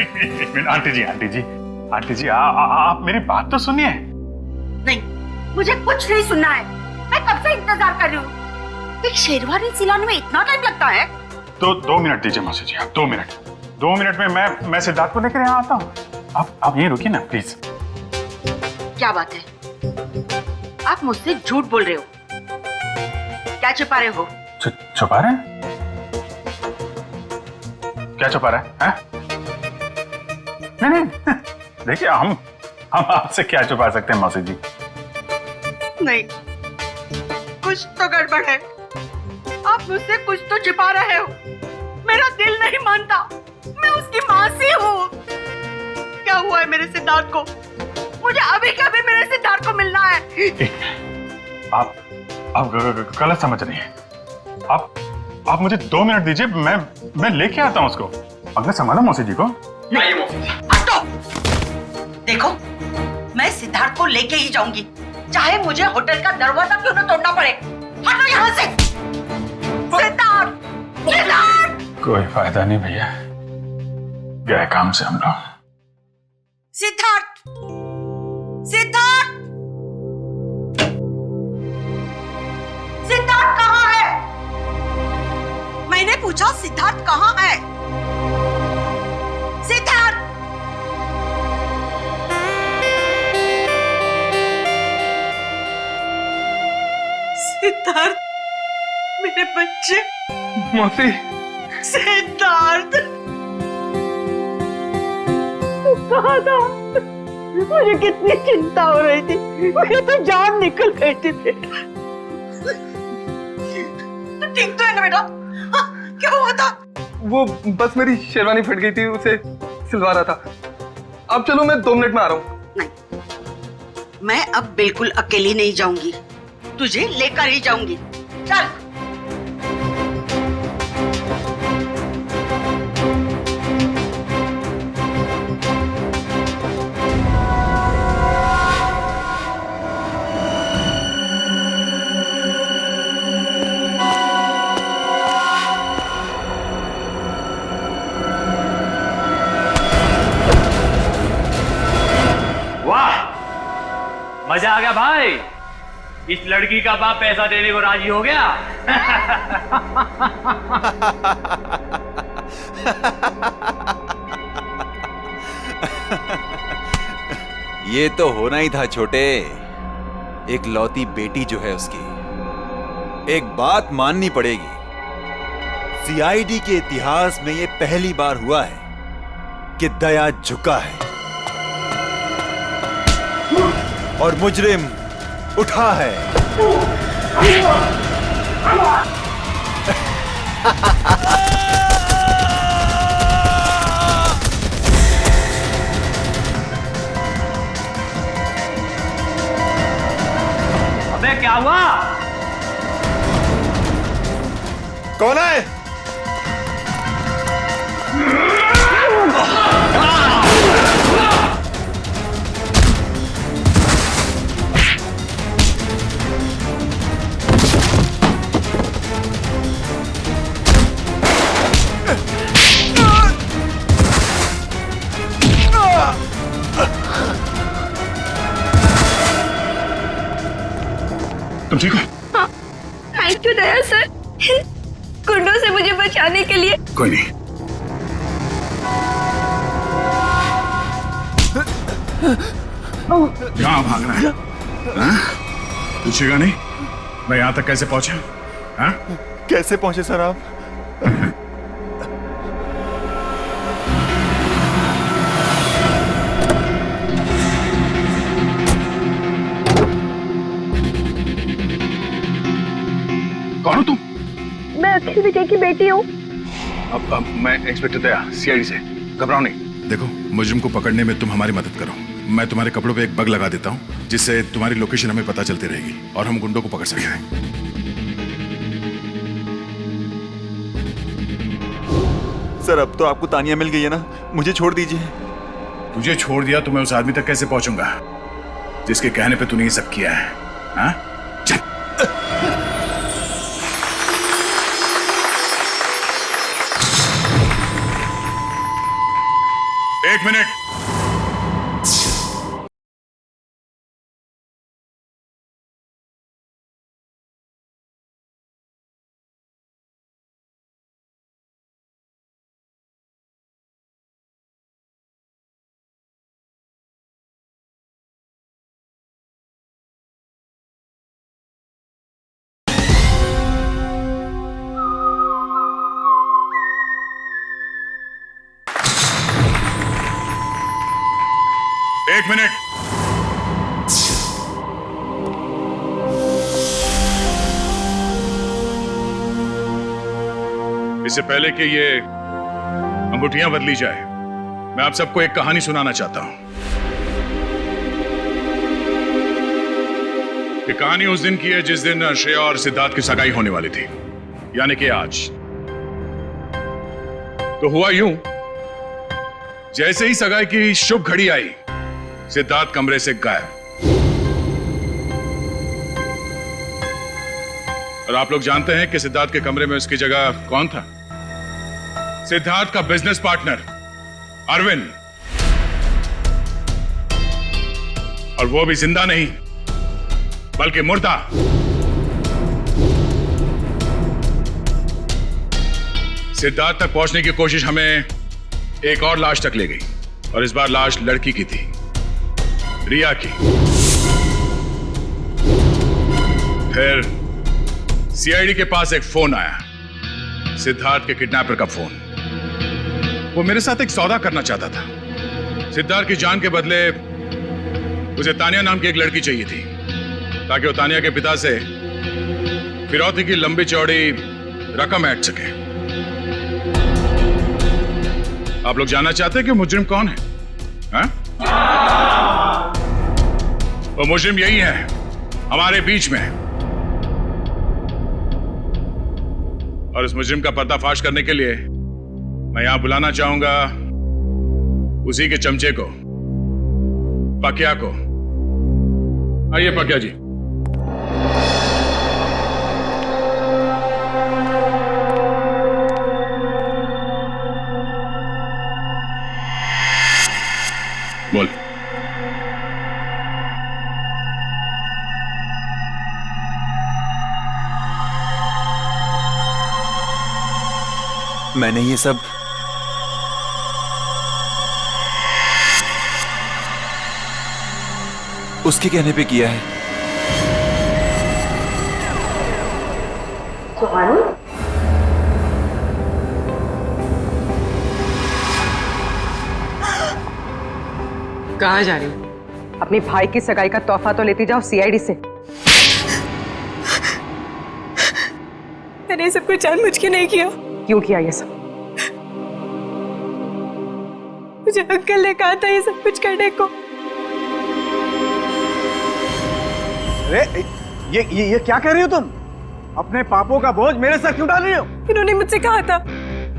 एक मिनट आंटी जी, आंटी जी, आंटी जी, आप मेरी बात तो सुनिए। नहीं, मुझे कुछ नहीं सुनना है। मैं कब से इंतजार कर रही हूँ। एक शेरवानी सिलाने में इतना टाइम लगता है? तो 2 मिनट दीजिए मौसी जी, आप 2 मिनट। 2 मिनट में मैं सिद्धार्थ को लेकर यहाँ आता हूँ। आप यहीं रुकिए ना प्लीज। क्या बात है, आप मुझसे झूठ बोल रहे हो? क्या छुपा रहे हो? छुपा रहे हैं? क्या छुपा रहे हैं? नहीं, देखिए हम आपसे क्या छुपा सकते हैं मौसी जी? नहीं, कुछ तो गड़बड़ है। आप मुझसे कुछ तो छिपा रहे हो। मेरा दिल नहीं मानता। मैं उसकी माँ सी हूँ। क्या हुआ है मेरे सिद्धार्थ को? मुझे अभी के अभी मेरे सिद्धार्थ को मिलना है। आप गलत समझ रही हैं। आप मुझे 2 मिनट दीजिए, मैं लेके आता हूँ उसको। अगर संभालो मौसी जी को। नहीं मौसी जी, हटो। देखो, मैं सिद्धार्थ को लेके ही जाऊंगी, चाहे मुझे होटल का दरवाजा क्यों न तोड़ना पड़े। हटो यहाँ से। सिद्धार्थ, सिद्धार्थ। कोई फायदा नहीं भैया, गए काम से हम लोग। सिद्धार्थ, सिद्धार्थ, सिद्धार्थ कहाँ है? मैंने पूछा सिद्धार्थ कहाँ है? सिद्धार्थ, सिद्धार्थ, मेरे बच्चे। मौसी। सिद्धार्थ, तू कहाँ था? मुझे कितनी चिंता हो रही थी। मेरी तो जान निकल गई थी बेटा। तू ठीक तो है ना बेटा? हाँ, क्या हुआ था? वो बस मेरी शेरवानी फट गई थी, उसे सिलवा रहा था। अब चलो, मैं 2 मिनट में आ रहा हूँ। नहीं, मैं अब बिल्कुल अकेली नहीं जाऊंगी, तुझे लेकर ही जाऊंगी। चल। मजा आ गया भाई। इस लड़की का बाप पैसा देने को राजी हो गया। ये तो होना ही था छोटे। एक लौती बेटी जो है उसकी, एक बात माननी पड़ेगी, सीआईडी के इतिहास में ये पहली बार हुआ है कि दया झुका है और मुजरिम उठा है। अबे क्या हुआ? कौन है? तुम ठीक हो? हाँ, थैंक यू दया सर, गुंडों से मुझे बचाने के लिए। कोई नहीं। कहाँ भाग रहा है? हाँ? पूछेगा नहीं मैं यहां तक कैसे पहुंचा? हाँ? कैसे पहुंचे सर आप? कौन हो तुम? मैं अक्षय विजय की बेटी हूँ। अब मैं इंस्पेक्टर दया, सीआईडी से। घबराओ नहीं। देखो, मुजरिम को पकड़ने में तुम हमारी मदद करो। मैं तुम्हारे कपड़ों पे एक बग लगा देता हूँ जिससे तुम्हारी लोकेशन हमें पता चलती रहेगी और हम गुंडों को पकड़ सकेंगे। सर अब तो आपको तानिया मिल गई है ना, मुझे छोड़ दीजिए। तुझे छोड़ दिया तो मैं उस आदमी तक कैसे पहुंचूंगा जिसके कहने पे तूने ये सब किया है? हाँ? चल। एक मिनट। एक मिनट। इससे पहले कि ये अंगूठियां बदली जाए, मैं आप सबको एक कहानी सुनाना चाहता हूं। ये कहानी उस दिन की है जिस दिन श्रेया और सिद्धार्थ की सगाई होने वाली थी, यानी कि आज। तो हुआ यूं, जैसे ही सगाई की शुभ घड़ी आई, सिद्धार्थ कमरे से गायब। और आप लोग जानते हैं कि सिद्धार्थ के कमरे में उसकी जगह कौन था? सिद्धार्थ का बिजनेस पार्टनर अरविंद। और वो भी जिंदा नहीं बल्कि मुर्दा। सिद्धार्थ तक पहुंचने की कोशिश हमें एक और लाश तक ले गई, और इस बार लाश लड़की की थी, रिया की। फिर सीआईडी के पास एक फोन आया, सिद्धार्थ के किडनैपर का फोन। वो मेरे साथ एक सौदा करना चाहता था। सिद्धार्थ की जान के बदले उसे तानिया नाम की एक लड़की चाहिए थी, ताकि वो तानिया के पिता से फिरौती की लंबी चौड़ी रकम ऐंठ सके। आप लोग जानना चाहते हैं कि मुजरिम कौन है? हाँ? वो मुजरिम यही है, हमारे बीच में। और इस मुजरिम का पर्दाफाश करने के लिए मैं यहां बुलाना चाहूंगा उसी के चमचे को, पकिया को। आइए पकिया जी। बोल। मैंने ये सब उसके कहने पे किया है। सुहानी, कहाँ जा रही हो? अपने भाई की सगाई का तोहफा तो लेती जाओ सीआईडी से। मैंने सब कुछ जानबूझ के नहीं किया। क्यों किया ये सब? मुझे अंकल ने कहा था ये सब कुछ करने को। अरे ये क्या कह रही हो तुम? अपने पापों का बोझ मेरे सर क्यों डाल रही हो? इन्होंने मुझसे कहा था।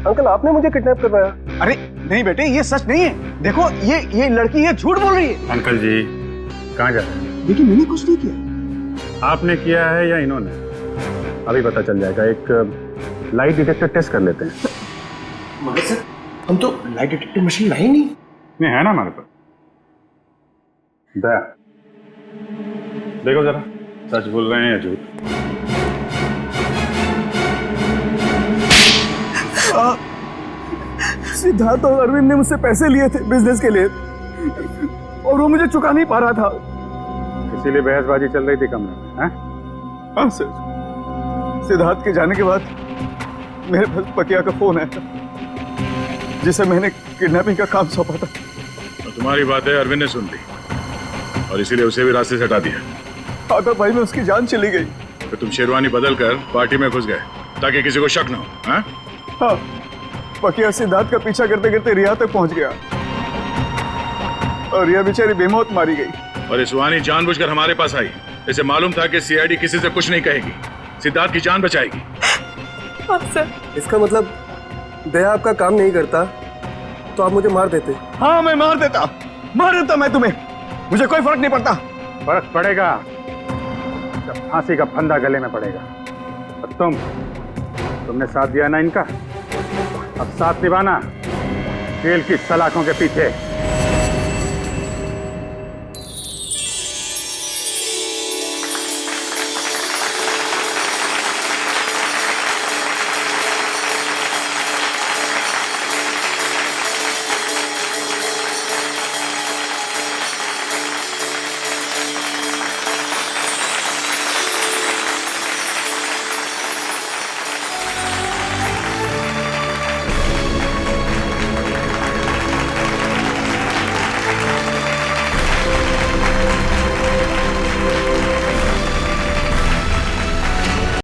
अंकल आपने मुझे किडनैप करवाया। अरे नहीं बेटे, ये सच नहीं है। देखो ये लड़की ये झूठ बोल रही है। अंकल जी कहाँ जा रहे हैं? देखिए मैंने कुछ नहीं किया। आपने किया है या इन्होंने? अभी पता चल जाएगा। एक लाइट डिटेक्टर टेस्ट कर लेते हैं। मगर सर हम तो लाइट डिटेक्टर मशीन लाई नहीं। नहीं है ना हमारे पास। दया देखो जरा, सच बोल रहे हैं या झूठ? सिद्धार्थ और अरविंद ने मुझसे पैसे लिए थे बिजनेस के लिए और वो मुझे चुका नहीं पा रहा था, इसीलिए बहसबाजी चल रही थी कमरे में। हैं? हाँ सर। सिद्धार्थ के जाने के बाद मेरे पास पकिया का फोन आया जिसे मैंने किडनैपिंग का काम सौंपा था। तो तुम्हारी बातें अरविंद ने सुन ली और इसीलिए उसे भी रास्ते से हटा दिया। आदर भाई में उसकी जान चली गई। तो तुम शेरवानी बदल कर पार्टी में घुस गए ताकि किसी को शक न हो। हाँ? हाँ, पकिया सिद्धार्थ का पीछा करते करते रिया तक पहुंच गया और रिया बेचारी बेमौत मारी गई। और इस वानी जानबूझकर हमारे पास आई। इसे मालूम था कि सीआईडी किसी से कुछ नहीं कहेगी, सिद्धार्थ की जान बचाएगी। हाँ सर। इसका मतलब दया आपका काम नहीं करता तो आप मुझे मार देते। हाँ मैं मार देता मैं तुम्हें। मुझे कोई फर्क नहीं पड़ता। फर्क पड़ेगा जब फांसी का फंदा गले में पड़ेगा। और तुमने साथ दिया ना इनका, अब साथ निभाना जेल की सलाखों के पीछे।